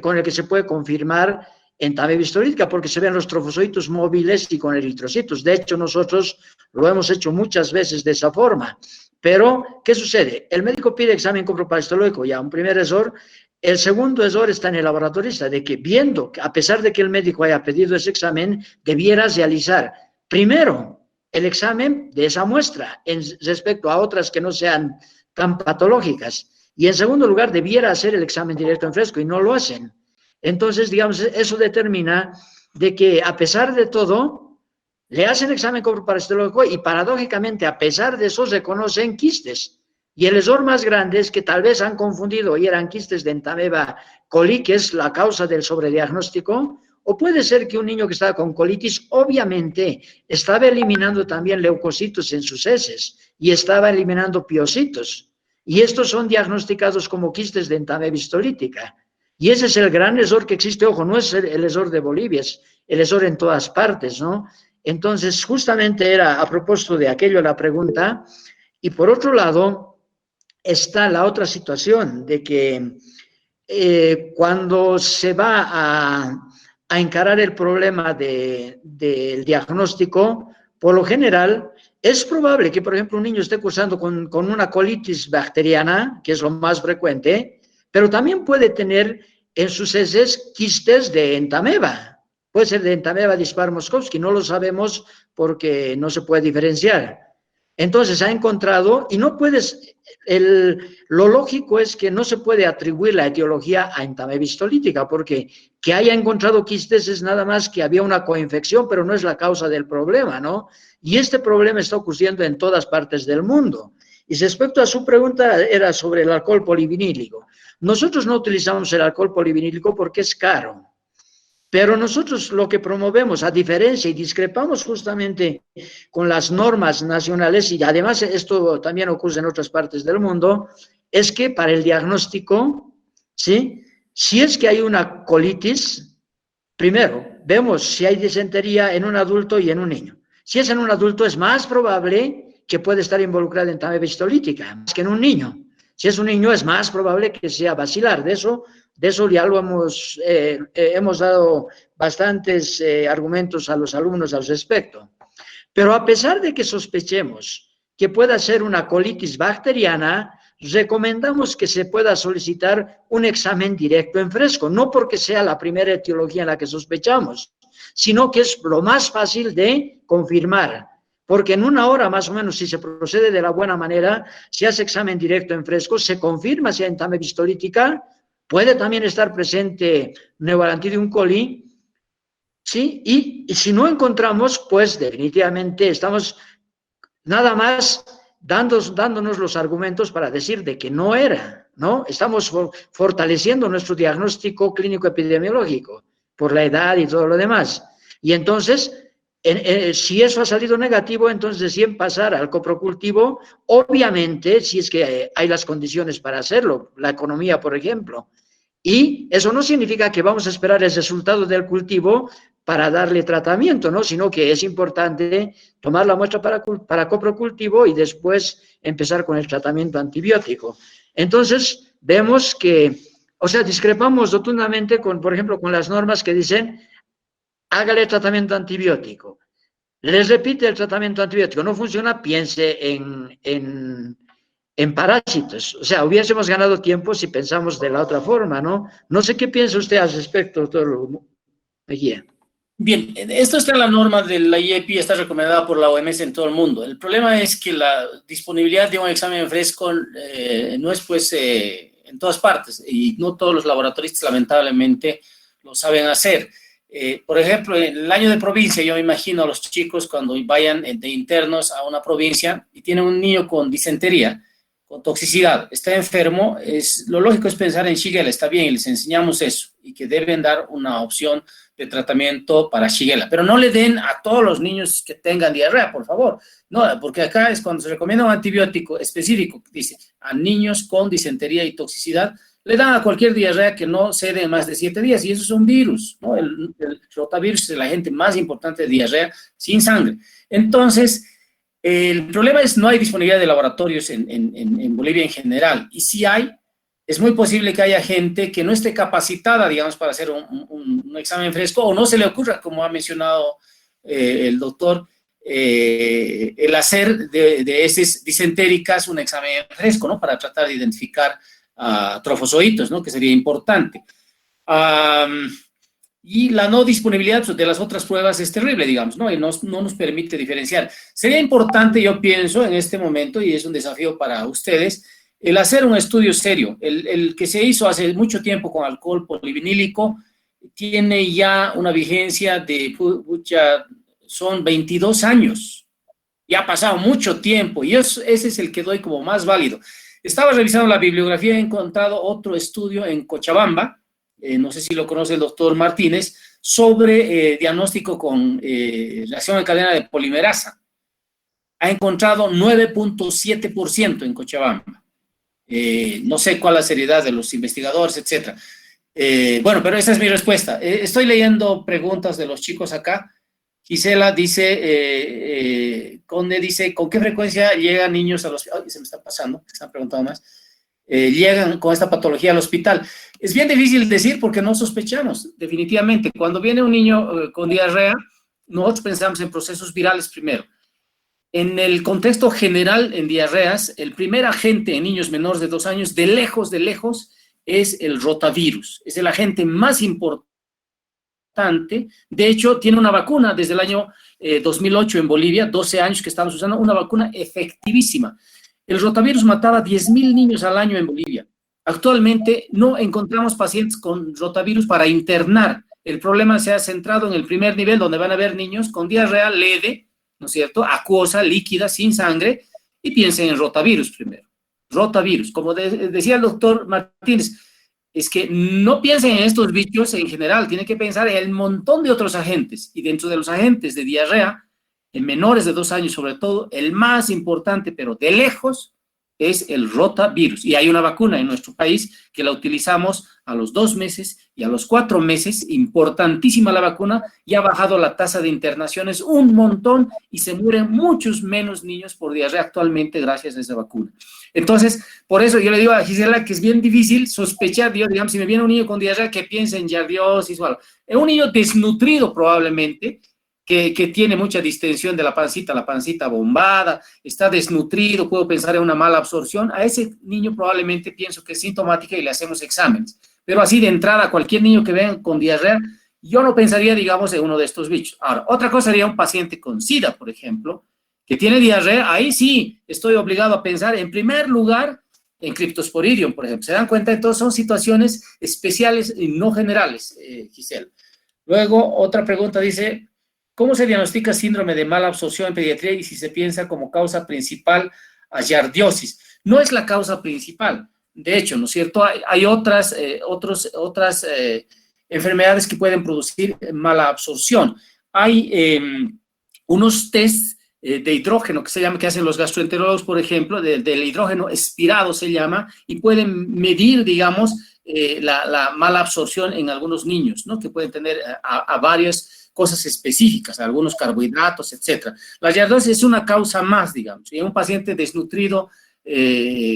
con el que se puede confirmar entameba histolítica, porque se ven los trofozoitos móviles y con eritrocitos. De hecho, nosotros lo hemos hecho muchas veces de esa forma. Pero, ¿qué sucede? El médico pide examen coproparasitológico, ya un primer error. El segundo error está en el laboratorista, de que viendo, a pesar de que el médico haya pedido ese examen, debiera realizar primero el examen de esa muestra respecto a otras que no sean tan patológicas. Y en segundo lugar, debiera hacer el examen directo en fresco y no lo hacen. Entonces, digamos, eso determina de que a pesar de todo, le hacen examen coproparasitológico y paradójicamente, a pesar de eso, reconocen quistes. Y el error más grande es que tal vez han confundido y eran quistes de entameba coli, que es la causa del sobrediagnóstico, o puede ser que un niño que estaba con colitis, obviamente, estaba eliminando también leucocitos en sus heces y estaba eliminando piocitos. Y estos son diagnosticados como quistes de entameba histolítica. Y ese es el gran error que existe. Ojo, no es el error de Bolivia, es el error en todas partes, ¿no? Entonces, justamente era a propósito de aquello la pregunta. Y por otro lado, está la otra situación de que cuando se va a encarar el problema del diagnóstico, por lo general, es probable que, por ejemplo, un niño esté cursando con una colitis bacteriana, que es lo más frecuente, pero también puede tener en sus heces quistes de entameba. Puede ser de entameba Dispar Moskovsky, no lo sabemos porque no se puede diferenciar. Entonces ha encontrado, y no puedes, lo lógico es que no se puede atribuir la etiología a entameba histolítica, porque que haya encontrado quistes es nada más que había una coinfección, pero no es la causa del problema, ¿no? Y este problema está ocurriendo en todas partes del mundo. Y respecto a su pregunta, era sobre el alcohol polivinílico. Nosotros no utilizamos el alcohol polivinílico porque es caro. Pero nosotros lo que promovemos, a diferencia y discrepamos justamente con las normas nacionales, y además esto también ocurre en otras partes del mundo, es que para el diagnóstico, ¿sí? Si es que hay una colitis, primero vemos si hay disentería en un adulto y en un niño. Si es en un adulto, es más probable que puede estar involucrada en también histolítica, más que en un niño. Si es un niño es más probable que sea bacilar. De eso ya lo hemos dado bastantes argumentos a los alumnos al respecto. Pero a pesar de que sospechemos que pueda ser una colitis bacteriana, recomendamos que se pueda solicitar un examen directo en fresco, no porque sea la primera etiología en la que sospechamos, sino que es lo más fácil de confirmar. Porque en una hora más o menos, si se procede de la buena manera, se hace examen directo en fresco, se confirma si hay entame histolítica, puede también estar presente Neobalantidium coli, ¿sí? Y si no encontramos, pues definitivamente estamos nada más dándonos los argumentos para decir de que no era, ¿no? Estamos fortaleciendo nuestro diagnóstico clínico epidemiológico por la edad y todo lo demás. Y entonces, si eso ha salido negativo, entonces deciden pasar al coprocultivo, obviamente, si es que hay las condiciones para hacerlo, la economía, por ejemplo. Y eso no significa que vamos a esperar el resultado del cultivo para darle tratamiento, ¿no? Sino que es importante tomar la muestra para coprocultivo y después empezar con el tratamiento antibiótico. Entonces, vemos que, o sea, discrepamos rotundamente con, por ejemplo, con las normas que dicen, hágale tratamiento antibiótico. Les repite el tratamiento antibiótico, no funciona, piense en parásitos. O sea, hubiésemos ganado tiempo si pensamos de la otra forma, ¿no? No sé qué piensa usted al respecto, doctor Mejía. Bien, esto está en la norma de la IEPI, está recomendada por la OMS en todo el mundo. El problema es que la disponibilidad de un examen fresco no es pues en todas partes y no todos los laboratoristas lamentablemente lo saben hacer. Por ejemplo, en el año de provincia, yo me imagino a los chicos cuando vayan de internos a una provincia y tienen un niño con disentería, con toxicidad, está enfermo, lo lógico es pensar en Shigella, está bien, y les enseñamos eso, y que deben dar una opción de tratamiento para Shigella, pero no le den a todos los niños que tengan diarrea, por favor, no, porque acá es cuando se recomienda un antibiótico específico, dice, a niños con disentería y toxicidad, le dan a cualquier diarrea que no cede en más de 7 días, y eso es un virus, ¿no? El rotavirus es el agente más importante de diarrea sin sangre. Entonces, el problema es no hay disponibilidad de laboratorios en Bolivia en general, y si hay, es muy posible que haya gente que no esté capacitada, digamos, para hacer un examen fresco, o no se le ocurra, como ha mencionado el doctor, el hacer de heces disentéricas un examen fresco, ¿no? Para tratar de identificar trofozoitos, ¿no? Que sería importante. Y la no disponibilidad de las otras pruebas es terrible, digamos, ¿no? Y no nos permite diferenciar. Sería importante, yo pienso, en este momento, y es un desafío para ustedes, el hacer un estudio serio. El que se hizo hace mucho tiempo con alcohol polivinílico tiene ya una vigencia de, son 22 años. Ya ha pasado mucho tiempo y ese es el que doy como más válido. Estaba revisando la bibliografía y he encontrado otro estudio en Cochabamba, no sé si lo conoce el doctor Martínez, sobre diagnóstico con reacción en cadena de polimerasa. Ha encontrado 9.7% en Cochabamba. No sé cuál es la seriedad de los investigadores, etc. Bueno, pero esa es mi respuesta. Estoy leyendo preguntas de los chicos acá. Gisela dice, Conde dice, ¿con qué frecuencia llegan niños a los hospitales? Ay, se me está pasando, se están preguntando más. Llegan con esta patología al hospital. Es bien difícil decir porque no sospechamos, definitivamente. Cuando viene un niño con diarrea, nosotros pensamos en procesos virales primero. En el contexto general, en diarreas, el primer agente en niños menores de 2 años, de lejos, es el rotavirus. Es el agente más importante. De hecho, tiene una vacuna desde el año 2008 en Bolivia, 12 años que estamos usando, una vacuna efectivísima. El rotavirus mataba 10.000 niños al año en Bolivia. Actualmente no encontramos pacientes con rotavirus para internar. El problema se ha centrado en el primer nivel, donde van a haber niños con diarrea leve, ¿no es cierto?, acuosa, líquida, sin sangre, y piensen en rotavirus primero. Rotavirus, como decía el doctor Martínez, es que no piensen en estos bichos en general, tienen que pensar en el montón de otros agentes, y dentro de los agentes de diarrea, en menores de 2 años sobre todo, el más importante, pero de lejos, es el rotavirus. Y hay una vacuna en nuestro país que la utilizamos a los 2 meses y a los 4 meses, importantísima la vacuna, y ha bajado la tasa de internaciones un montón y se mueren muchos menos niños por diarrea actualmente gracias a esa vacuna. Entonces, por eso yo le digo a Gisela que es bien difícil sospechar, digamos, si me viene un niño con diarrea, que piense en giardiosis o algo. Es un niño desnutrido probablemente, que tiene mucha distensión de la pancita bombada, está desnutrido, puedo pensar en una mala absorción. A ese niño probablemente pienso que es sintomática y le hacemos exámenes. Pero así de entrada, cualquier niño que venga con diarrea, yo no pensaría, digamos, en uno de estos bichos. Ahora, otra cosa sería un paciente con SIDA, por ejemplo, que tiene diarrea. Ahí sí estoy obligado a pensar, en primer lugar, en Cryptosporidium, por ejemplo. ¿Se dan cuenta? Entonces son situaciones especiales y no generales, Gisela. Luego, otra pregunta dice, ¿cómo se diagnostica síndrome de mala absorción en pediatría y si se piensa como causa principal a giardiosis? No es la causa principal. De hecho, ¿no es cierto? Hay otras enfermedades que pueden producir mala absorción. Hay unos test de hidrógeno que hacen los gastroenterólogos, por ejemplo, del hidrógeno expirado se llama, y pueden medir, digamos, la mala absorción en algunos niños, ¿no? Que pueden tener a varias cosas específicas, algunos carbohidratos, etcétera. La giardiosis es una causa más, digamos, y en un paciente desnutrido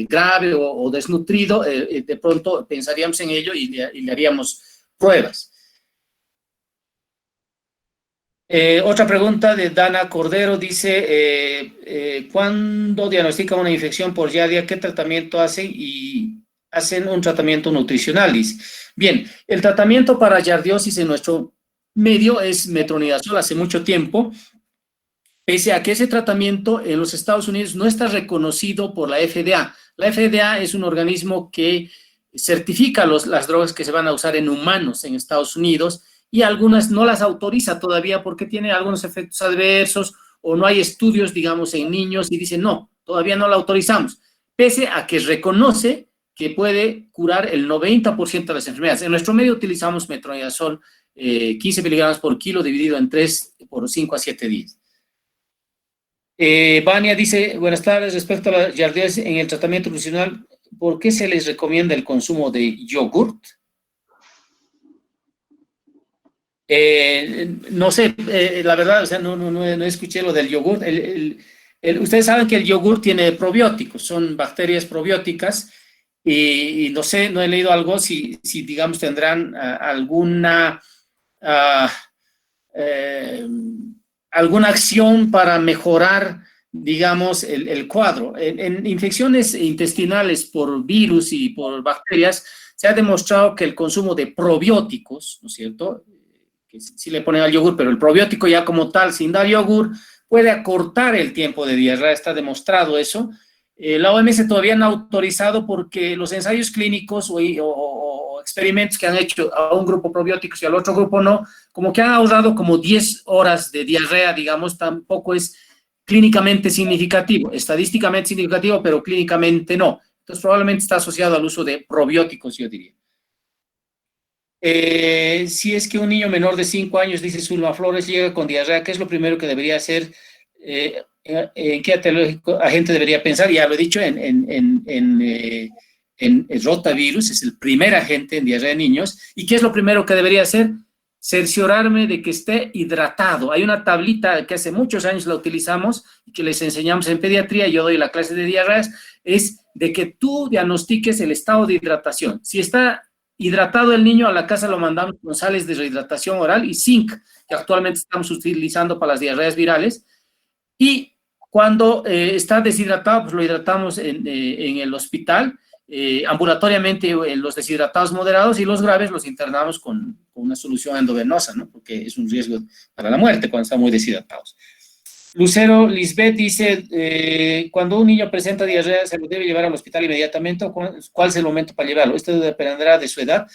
grave o desnutrido, de pronto pensaríamos en ello y le haríamos pruebas. Otra pregunta de Dana Cordero dice, ¿cuándo diagnostican una infección por Giardia? ¿Qué tratamiento hacen? Y hacen un tratamiento nutricional, dice. Bien, el tratamiento para giardiosis en nuestro medio es metronidazol hace mucho tiempo, pese a que ese tratamiento en los Estados Unidos no está reconocido por la FDA. La FDA es un organismo que certifica las drogas que se van a usar en humanos en Estados Unidos, y algunas no las autoriza todavía porque tiene algunos efectos adversos o no hay estudios, digamos, en niños y dicen, no, todavía no la autorizamos, pese a que reconoce que puede curar el 90% de las enfermedades. En nuestro medio utilizamos metronidazol 15 miligramos por kilo dividido en 3 por 5 a 7 días. Vania dice, buenas tardes, respecto a la giardiosis en el tratamiento nutricional, ¿por qué se les recomienda el consumo de yogurt? No sé, la verdad, o sea, no escuché lo del yogur. Ustedes saben que el yogur tiene probióticos, son bacterias probióticas, y no sé, no he leído algo si digamos, tendrán alguna acción para mejorar, digamos, el cuadro. En infecciones intestinales por virus y por bacterias, se ha demostrado que el consumo de probióticos, ¿no es cierto?, que sí le ponen al yogur, pero el probiótico ya como tal, sin dar yogur, puede acortar el tiempo de diarrea, está demostrado eso. La OMS todavía no ha autorizado porque los ensayos clínicos o experimentos que han hecho a un grupo probióticos y al otro grupo no, como que han ahorrado como 10 horas de diarrea, digamos, tampoco es clínicamente significativo, estadísticamente significativo, pero clínicamente no. Entonces probablemente está asociado al uso de probióticos, yo diría. Si es que un niño menor de 5 años, dice Zulma Flores, llega con diarrea, ¿qué es lo primero que debería hacer? ¿En qué agente debería pensar? Ya lo he dicho, en el rotavirus, es el primer agente en diarrea de niños. ¿Y qué es lo primero que debería hacer? Cerciorarme de que esté hidratado. Hay una tablita que hace muchos años la utilizamos y que les enseñamos en pediatría, yo doy la clase de diarreas, es de que tú diagnostiques el estado de hidratación. Si está hidratado el niño, a la casa lo mandamos con sales de rehidratación oral y zinc, que actualmente estamos utilizando para las diarreas virales. Y cuando está deshidratado, pues lo hidratamos en el hospital, ambulatoriamente en los deshidratados moderados, y los graves los internamos con una solución endovenosa, ¿no? Porque es un riesgo para la muerte cuando están muy deshidratados. Lucero Lisbeth dice, cuando un niño presenta diarrea, ¿se lo debe llevar al hospital inmediatamente o cuál es el momento para llevarlo? Esto dependerá de su edad.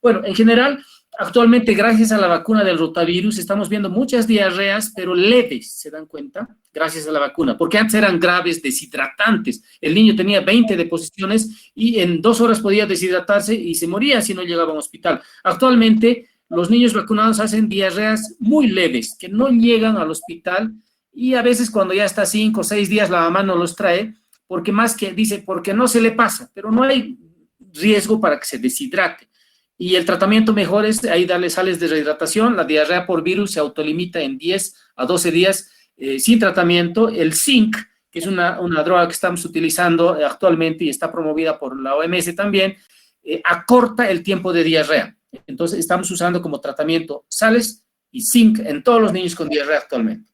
Bueno, en general, actualmente, gracias a la vacuna del rotavirus, estamos viendo muchas diarreas, pero leves, ¿se dan cuenta? Gracias a la vacuna, porque antes eran graves, deshidratantes. El niño tenía 20 deposiciones y en 2 horas podía deshidratarse y se moría si no llegaba a un hospital. Actualmente, los niños vacunados hacen diarreas muy leves, que no llegan al hospital, y a veces cuando ya está 5 o 6 días la mamá no los trae, porque más que dice, porque no se le pasa, pero no hay riesgo para que se deshidrate. Y el tratamiento mejor es ahí darle sales de rehidratación. La diarrea por virus se autolimita en 10 a 12 días sin tratamiento. El zinc, que es una droga que estamos utilizando actualmente y está promovida por la OMS también, acorta el tiempo de diarrea. Entonces, estamos usando como tratamiento sales y zinc en todos los niños con diarrea actualmente.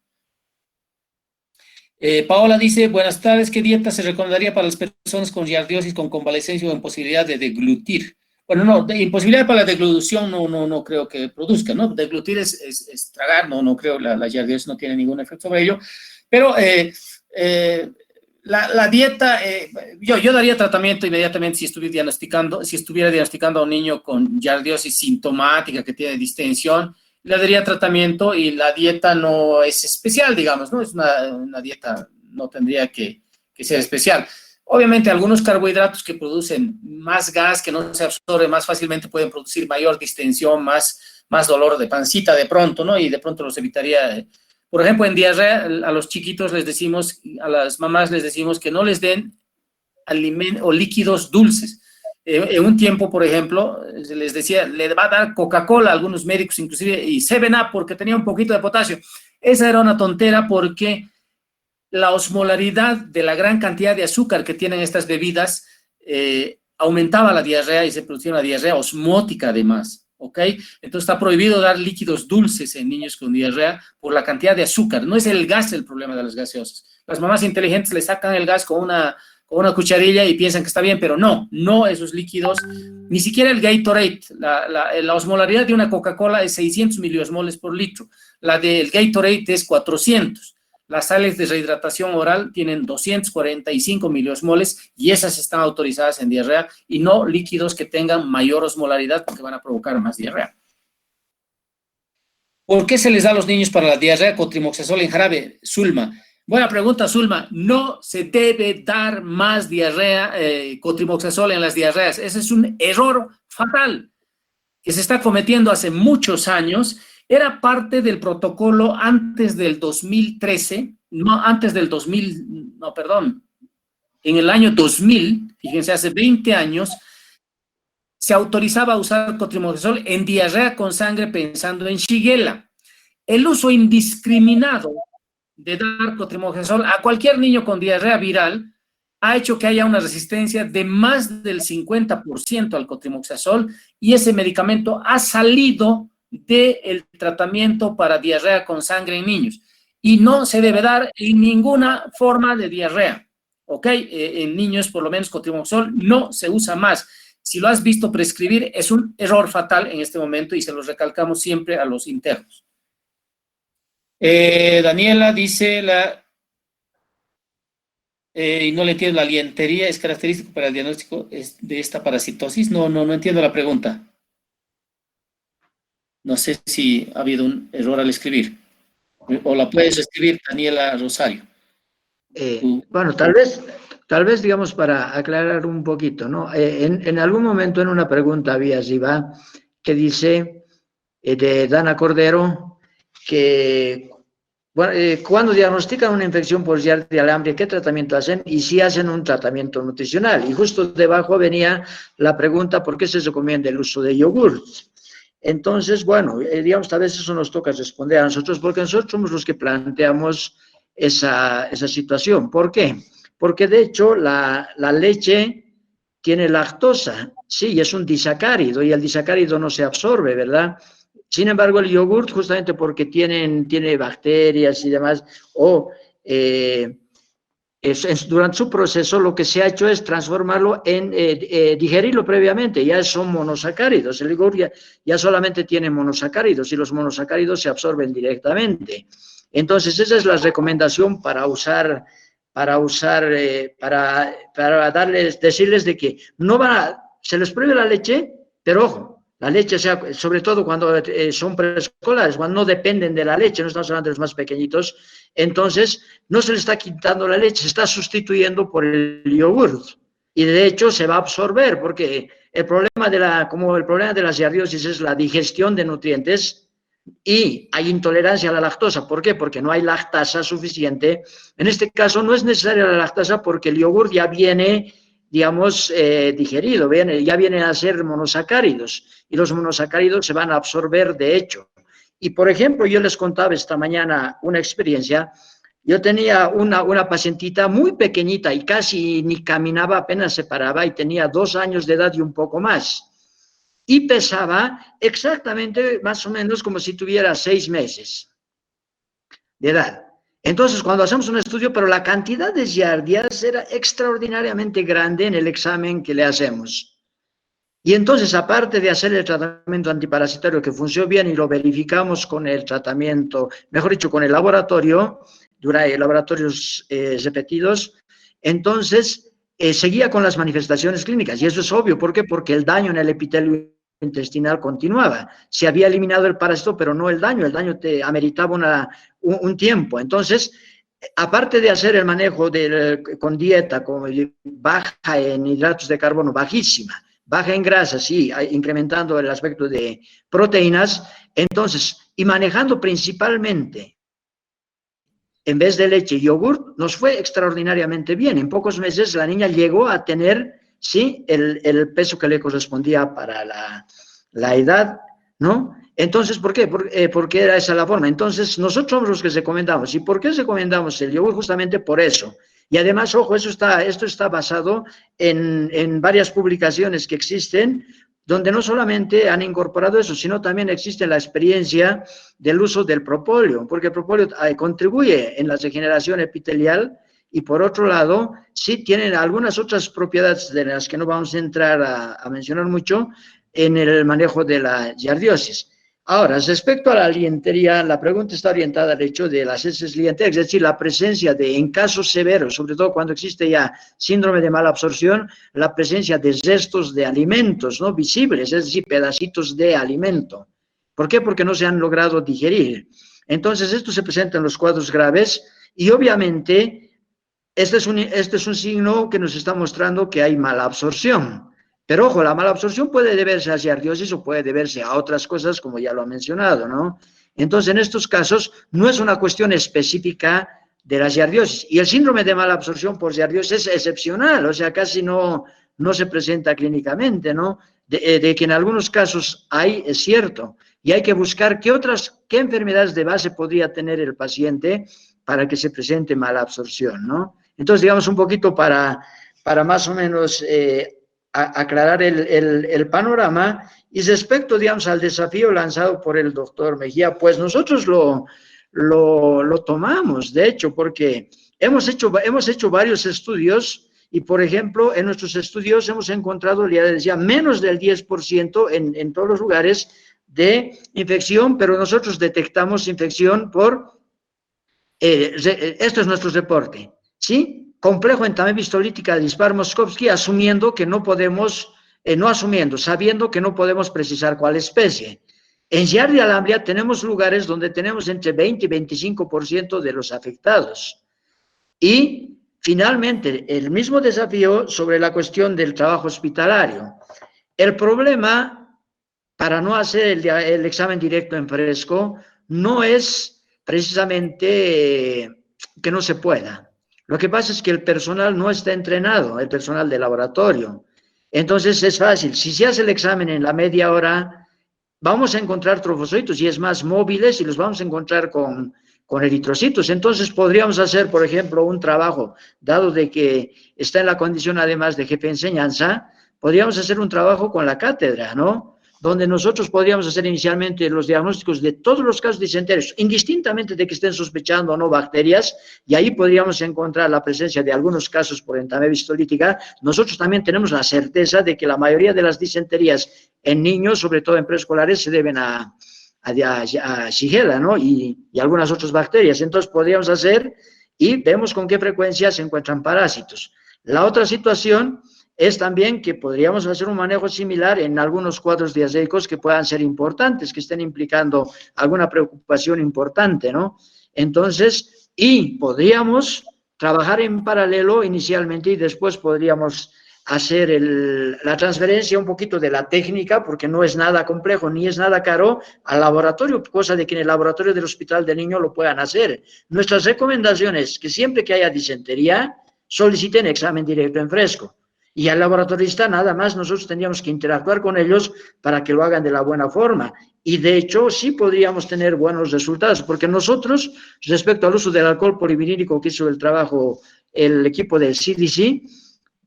Paola dice, buenas tardes, ¿qué dieta se recomendaría para las personas con giardiosis, con convalescencia o imposibilidad de deglutir? Bueno, no, de imposibilidad para la deglución no creo que produzca, ¿no? Deglutir es tragar, no creo, la giardiosis no tiene ningún efecto sobre ello, pero la dieta, yo daría tratamiento inmediatamente si estuviera diagnosticando a un niño con giardiosis sintomática que tiene distensión, le daría tratamiento y la dieta no es especial, digamos, ¿no? Es una dieta, no tendría que ser especial. Obviamente, algunos carbohidratos que producen más gas, que no se absorbe más fácilmente, pueden producir mayor distensión, más dolor de pancita de pronto, ¿no? Y de pronto los evitaría. Por ejemplo, en diarrea, a los chiquitos les decimos, a las mamás les decimos que no les den alimentos o líquidos dulces. En un tiempo, por ejemplo, se les decía, le va a dar Coca-Cola a algunos médicos, inclusive, y 7-Up porque tenía un poquito de potasio. Esa era una tontera porque la osmolaridad de la gran cantidad de azúcar que tienen estas bebidas aumentaba la diarrea y se producía una diarrea osmótica además, ¿ok? Entonces está prohibido dar líquidos dulces en niños con diarrea por la cantidad de azúcar. No es el gas el problema de las gaseosas. Las mamás inteligentes le sacan el gas con una cucharilla y piensan que está bien, pero no esos líquidos, ni siquiera el Gatorade. La osmolaridad de una Coca-Cola es 600 miliosmoles por litro. La del Gatorade es 400. Las sales de rehidratación oral tienen 245 miliosmoles y esas están autorizadas en diarrea y no líquidos que tengan mayor osmolaridad porque van a provocar más diarrea. ¿Por qué se les da a los niños para la diarrea cotrimoxazol en jarabe? Zulma. Buena pregunta, Zulma. No se debe dar más diarrea, cotrimoxazol en las diarreas. Ese es un error fatal que se está cometiendo hace muchos años. Era parte del protocolo antes del 2013, en el año 2000, fíjense, hace 20 años, se autorizaba a usar cotrimoxazol en diarrea con sangre pensando en Shigella. El uso indiscriminado de dar cotrimoxazol a cualquier niño con diarrea viral ha hecho que haya una resistencia de más del 50% al cotrimoxazol y ese medicamento ha salido del tratamiento para diarrea con sangre en niños y no se debe dar en ninguna forma de diarrea, ¿ok? En niños, por lo menos, cotrimoxazol no se usa más. Si lo has visto prescribir, es un error fatal en este momento y se lo recalcamos siempre a los internos. Daniela dice, y no le entiendo, ¿la lientería es característico para el diagnóstico de esta parasitosis? No entiendo la pregunta. No sé si ha habido un error al escribir. O la puedes escribir, Daniela Rosario. Bueno, tal vez, digamos, para aclarar un poquito, ¿no? En algún momento en una pregunta había Ziva que dice, de Dana Cordero, que cuando diagnostican una infección por Giardia lamblia, ¿qué tratamiento hacen? Y si hacen un tratamiento nutricional. Y justo debajo venía la pregunta, ¿por qué se recomienda el uso de yogur? Entonces, bueno, digamos, tal vez eso nos toca responder a nosotros, porque nosotros somos los que planteamos esa situación. ¿Por qué? Porque, de hecho, la leche tiene lactosa, sí, y es un disacárido, y el disacárido no se absorbe, ¿verdad? Sin embargo, el yogurt, justamente porque tiene bacterias y demás, durante su proceso lo que se ha hecho es transformarlo digerirlo previamente, ya son monosacáridos, el yogur ya solamente tiene monosacáridos y los monosacáridos se absorben directamente. Entonces, esa es la recomendación para decirles de que se les prohíbe la leche, pero ojo, la leche, sobre todo cuando son preescolares, cuando no dependen de la leche, no estamos hablando de los más pequeñitos, entonces no se le está quitando la leche, se está sustituyendo por el yogur. Y de hecho se va a absorber, porque el problema de la giardiosis es la digestión de nutrientes, y hay intolerancia a la lactosa. ¿Por qué? Porque no hay lactasa suficiente. En este caso no es necesaria la lactasa porque el yogur ya viene, digamos, digerido, ya vienen a ser monosacáridos y los monosacáridos se van a absorber de hecho. Y, por ejemplo, yo les contaba esta mañana una experiencia. Yo tenía una pacientita muy pequeñita y casi ni caminaba, apenas se paraba y tenía 2 años de edad y un poco más. Y pesaba exactamente más o menos como si tuviera 6 meses de edad. Entonces, cuando hacemos un estudio, pero la cantidad de giardias era extraordinariamente grande en el examen que le hacemos. Y entonces, aparte de hacer el tratamiento antiparasitario que funcionó bien y lo verificamos con el tratamiento, mejor dicho, con el laboratorio, durante laboratorios repetidos, entonces seguía con las manifestaciones clínicas. Y eso es obvio. ¿Por qué? Porque el daño en el epitelio intestinal continuaba. Se había eliminado el parásito, pero no el daño. El daño te ameritaba un tiempo. Entonces, aparte de hacer el manejo con dieta, baja en hidratos de carbono, bajísima, baja en grasa, sí, incrementando el aspecto de proteínas, entonces, y manejando principalmente, en vez de leche y yogur, nos fue extraordinariamente bien. En pocos meses la niña llegó a tener, sí, el peso que le correspondía para la edad, ¿no? Entonces, ¿por qué? Porque era esa la forma. Entonces, nosotros somos los que recomendamos. ¿Y por qué recomendamos el yogur? Justamente por eso. Y además, ojo, esto está basado en varias publicaciones que existen, donde no solamente han incorporado eso, sino también existe la experiencia del uso del propóleo, porque el propóleo contribuye en la regeneración epitelial y por otro lado, sí tienen algunas otras propiedades de las que no vamos a entrar a mencionar mucho en el manejo de la giardiosis. Ahora, respecto a la lientería, la pregunta está orientada al hecho de las heces lienterias, es decir, la presencia en casos severos, sobre todo cuando existe ya síndrome de mala absorción, la presencia de restos de alimentos, ¿no? Visibles, es decir, pedacitos de alimento. ¿Por qué? Porque no se han logrado digerir. Entonces, esto se presenta en los cuadros graves y obviamente este es un signo que nos está mostrando que hay mala absorción. Pero ojo, la mala absorción puede deberse a giardiosis o puede deberse a otras cosas, como ya lo he mencionado, ¿no? Entonces, en estos casos, no es una cuestión específica de la giardiosis. Y el síndrome de mala absorción por giardiosis es excepcional, o sea, casi no se presenta clínicamente, ¿no? De que en algunos casos hay, es cierto. Y hay que buscar qué enfermedades de base podría tener el paciente para que se presente mala absorción, ¿no? Entonces, digamos, un poquito para más o menos aclarar el panorama. Y respecto, digamos, al desafío lanzado por el doctor Mejía, pues nosotros lo tomamos, de hecho, porque hemos hecho varios estudios y, por ejemplo, en nuestros estudios hemos encontrado, ya decía, menos del 10% en todos los lugares de infección, pero nosotros detectamos infección por, esto es nuestro reporte, ¿sí? Complejo entamen histolítica de Dispar-Moskovsky, asumiendo que no podemos, sabiendo que no podemos precisar cuál especie. En Giardia lamblia tenemos lugares donde tenemos entre 20 y 25% de los afectados. Y finalmente, el mismo desafío sobre la cuestión del trabajo hospitalario. El problema, para no hacer el examen directo en fresco, no es precisamente que no se pueda. Lo que pasa es que el personal no está entrenado, el personal de laboratorio. Entonces es fácil. Si se hace el examen en la media hora, vamos a encontrar trofocitos y es más móviles y los vamos a encontrar con eritrocitos. Entonces podríamos hacer, por ejemplo, un trabajo, dado de que está en la condición además de jefe de enseñanza, podríamos hacer un trabajo con la cátedra, ¿no? Donde nosotros podríamos hacer inicialmente los diagnósticos de todos los casos disenterios, indistintamente de que estén sospechando o no bacterias, y ahí podríamos encontrar la presencia de algunos casos por entamebitis histolítica. Nosotros también tenemos la certeza de que la mayoría de las disenterías en niños, sobre todo en preescolares, se deben a Shigella, ¿no? Y algunas otras bacterias. Entonces podríamos hacer y vemos con qué frecuencia se encuentran parásitos. La otra situación es también que podríamos hacer un manejo similar en algunos cuadros diarreicos que puedan ser importantes, que estén implicando alguna preocupación importante, ¿no? Entonces, y podríamos trabajar en paralelo inicialmente y después podríamos hacer la transferencia un poquito de la técnica, porque no es nada complejo ni es nada caro, al laboratorio, cosa de que en el laboratorio del Hospital del Niño lo puedan hacer. Nuestras recomendaciones es que siempre que haya disentería, soliciten examen directo en fresco. Y al laboratorista nada más nosotros tendríamos que interactuar con ellos para que lo hagan de la buena forma. Y de hecho sí podríamos tener buenos resultados, porque nosotros, respecto al uso del alcohol polivinílico que hizo el trabajo el equipo del CDC,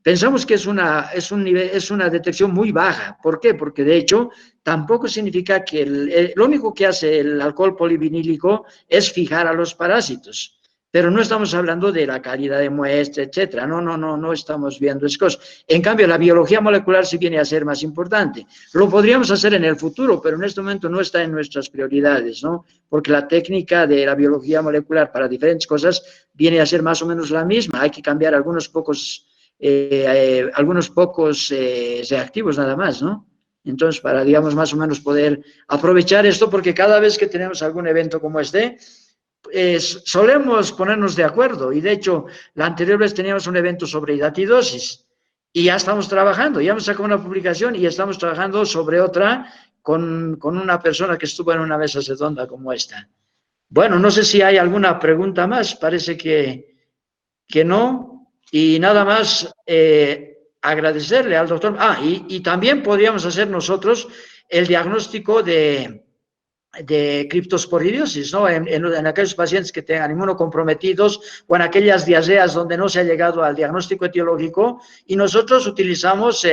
pensamos que es una detección muy baja. ¿Por qué? Porque de hecho tampoco significa que lo único que hace el alcohol polivinílico es fijar a los parásitos. Pero no estamos hablando de la calidad de muestra, etcétera. No estamos viendo esas cosas. En cambio, la biología molecular sí viene a ser más importante. Lo podríamos hacer en el futuro, pero en este momento no está en nuestras prioridades, ¿no? Porque la técnica de la biología molecular para diferentes cosas viene a ser más o menos la misma. Hay que cambiar algunos pocos reactivos nada más, ¿no? Entonces, para, digamos, más o menos poder aprovechar esto, porque cada vez que tenemos algún evento como este, solemos ponernos de acuerdo, y de hecho, la anterior vez teníamos un evento sobre hidatidosis, y ya estamos trabajando, ya hemos sacado una publicación y estamos trabajando sobre otra con una persona que estuvo en una mesa redonda como esta. Bueno, no sé si hay alguna pregunta más, parece que no, y nada más agradecerle al doctor. Y también podríamos hacer nosotros el diagnóstico de criptosporidiosis, ¿no? En aquellos pacientes que tengan inmunocomprometidos o en aquellas diarreas donde no se ha llegado al diagnóstico etiológico, y nosotros utilizamos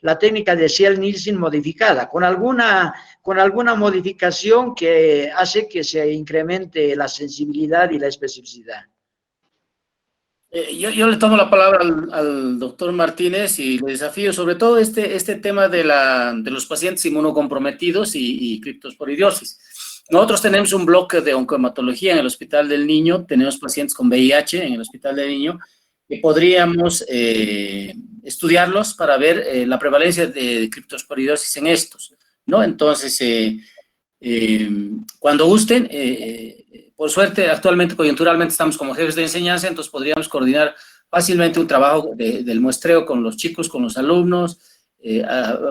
la técnica de Ziel-Nielsen modificada, con alguna modificación que hace que se incremente la sensibilidad y la especificidad. Yo le tomo la palabra al doctor Martínez y le desafío sobre todo este tema de los pacientes inmunocomprometidos y criptosporidiosis. Nosotros tenemos un bloque de oncohematología en el Hospital del Niño, tenemos pacientes con VIH en el Hospital del Niño, que podríamos estudiarlos para ver la prevalencia de criptosporidiosis en estos, ¿no? Entonces, cuando gusten, por suerte, actualmente, coyunturalmente, estamos como jefes de enseñanza, entonces podríamos coordinar fácilmente un trabajo del muestreo con los chicos, con los alumnos,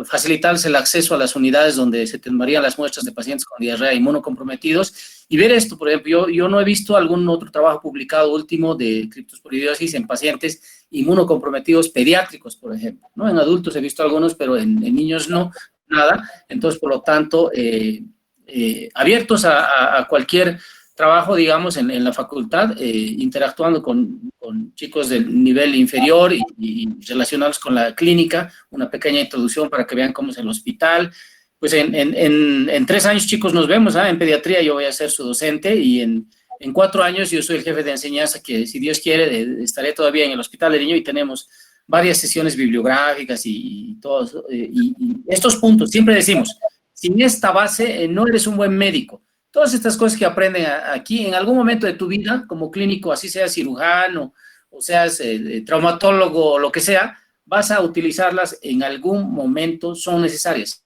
facilitarles el acceso a las unidades donde se tomarían las muestras de pacientes con diarrea inmunocomprometidos y ver esto. Por ejemplo, yo no he visto algún otro trabajo publicado último de criptosporidiosis en pacientes inmunocomprometidos pediátricos, por ejemplo, ¿no? En adultos he visto algunos, pero en niños no, nada. Entonces, por lo tanto, abiertos a cualquier trabajo, digamos, en la facultad, interactuando con chicos del nivel inferior y relacionados con la clínica, una pequeña introducción para que vean cómo es el hospital. Pues en 3 años, chicos, nos vemos, en pediatría yo voy a ser su docente, y en 4 años yo soy el jefe de enseñanza, que si Dios quiere estaré todavía en el Hospital del Niño, y tenemos varias sesiones bibliográficas y todos, y estos puntos. Siempre decimos, sin esta base no eres un buen médico. Todas estas cosas que aprenden aquí, en algún momento de tu vida, como clínico, así seas cirujano, o seas traumatólogo, o lo que sea, vas a utilizarlas en algún momento, son necesarias.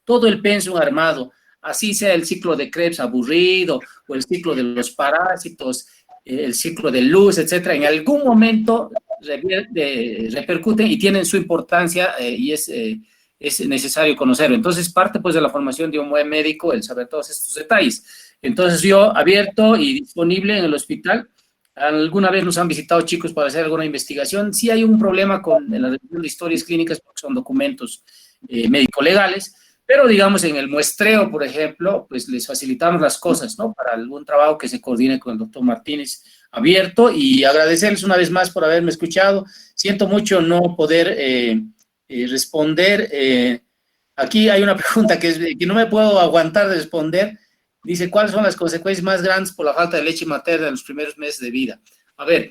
Todo el pensum armado, así sea el ciclo de Krebs aburrido, o el ciclo de los parásitos, el ciclo de luz, etcétera, en algún momento repercuten y tienen su importancia, y es necesario conocerlo. Entonces, parte pues de la formación de un buen médico el saber todos estos detalles. Entonces, yo abierto y disponible en el hospital. Alguna vez nos han visitado chicos para hacer alguna investigación. Sí hay un problema con la revisión de historias clínicas, porque son documentos médico-legales, pero digamos en el muestreo, por ejemplo, pues les facilitamos las cosas, ¿no? Para algún trabajo que se coordine con el doctor Martínez. Abierto, y agradecerles una vez más por haberme escuchado. Siento mucho no poder responder. Aquí hay una pregunta que no me puedo aguantar de responder. Dice, ¿cuáles son las consecuencias más grandes por la falta de leche materna en los primeros meses de vida? A ver,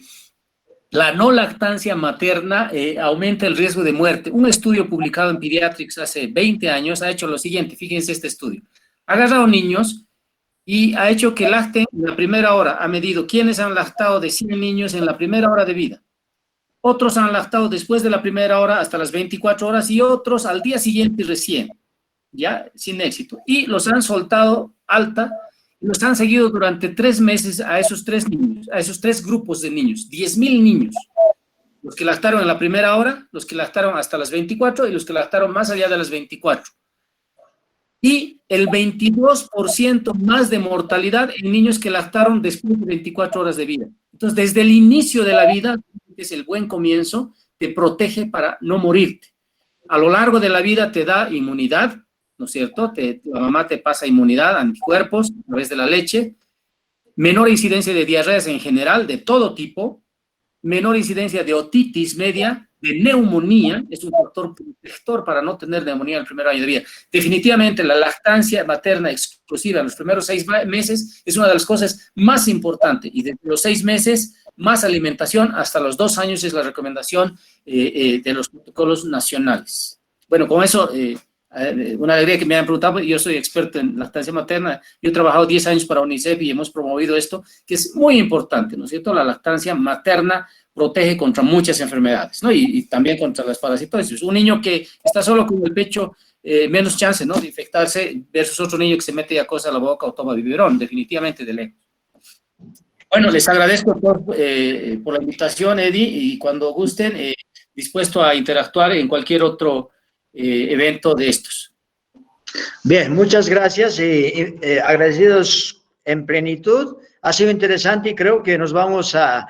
la no lactancia materna aumenta el riesgo de muerte. Un estudio publicado en Pediatrics hace 20 años ha hecho lo siguiente. Fíjense este estudio. Ha agarrado niños y ha hecho que lacten en la primera hora. Ha medido quiénes han lactado de 100 niños en la primera hora de vida. Otros han lactado después de la primera hora hasta las 24 horas y otros al día siguiente recién, ya, sin éxito. Y los han soltado alta y los han seguido durante 3 meses a esos 3 niños, a esos 3 grupos de niños, 10,000 niños. los que lactaron en la primera hora, los que lactaron hasta las 24 y los que lactaron más allá de las 24. Y el 22% más de mortalidad en niños que lactaron después de 24 horas de vida. Entonces, desde el inicio de la vida, que es el buen comienzo, te protege para no morirte. A lo largo de la vida te da inmunidad, ¿no es cierto? La mamá te pasa inmunidad, anticuerpos a través de la leche, menor incidencia de diarreas en general, de todo tipo, menor incidencia de otitis media, de neumonía, es un factor protector para no tener neumonía en el primer año de vida. Definitivamente la lactancia materna exclusiva en los primeros 6 meses es una de las cosas más importantes, y desde los 6 meses más alimentación hasta los 2 años es la recomendación de los protocolos nacionales. Bueno, con eso, una alegría que me han preguntado, yo soy experto en lactancia materna, yo he trabajado 10 años para UNICEF y hemos promovido esto, que es muy importante, ¿no es cierto? La lactancia materna protege contra muchas enfermedades, ¿no? Y también contra las parasitosis. Un niño que está solo con el pecho, menos chance, ¿no?, de infectarse versus otro niño que se mete ya cosas a la boca o toma biberón, definitivamente de lejos. Bueno, les agradezco por la invitación, Eddie, y cuando gusten, dispuesto a interactuar en cualquier otro evento de estos. Bien, muchas gracias y agradecidos en plenitud. Ha sido interesante y creo que nos vamos a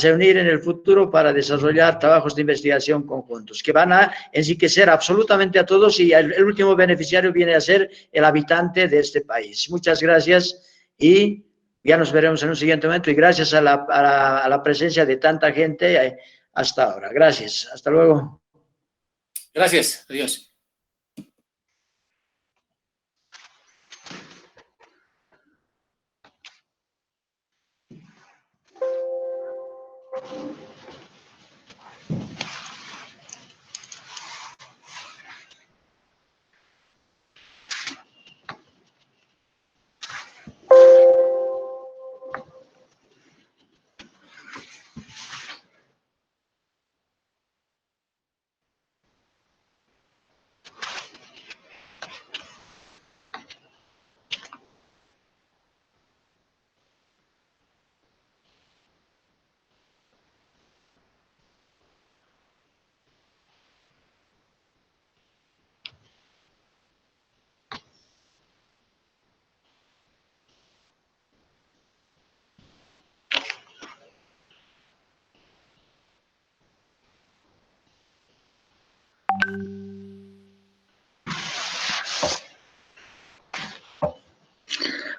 reunir en el futuro para desarrollar trabajos de investigación conjuntos que van a enriquecer absolutamente a todos, y el último beneficiario viene a ser el habitante de este país. Muchas gracias y ya nos veremos en un siguiente momento, y gracias a la presencia de tanta gente hasta ahora. Gracias. Hasta luego. Gracias. Adiós.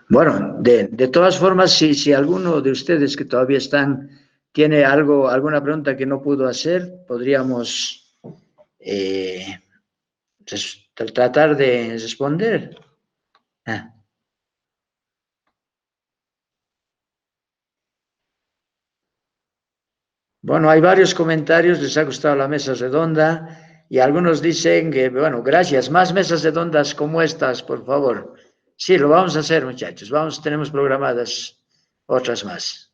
Bueno, de todas formas, si alguno de ustedes que todavía tiene alguna pregunta que no pudo hacer, podríamos tratar de responder. Bueno, hay varios comentarios, les ha gustado la mesa redonda, y algunos dicen que, bueno, gracias, más mesas redondas como estas, por favor. Sí, lo vamos a hacer, muchachos, tenemos programadas otras más.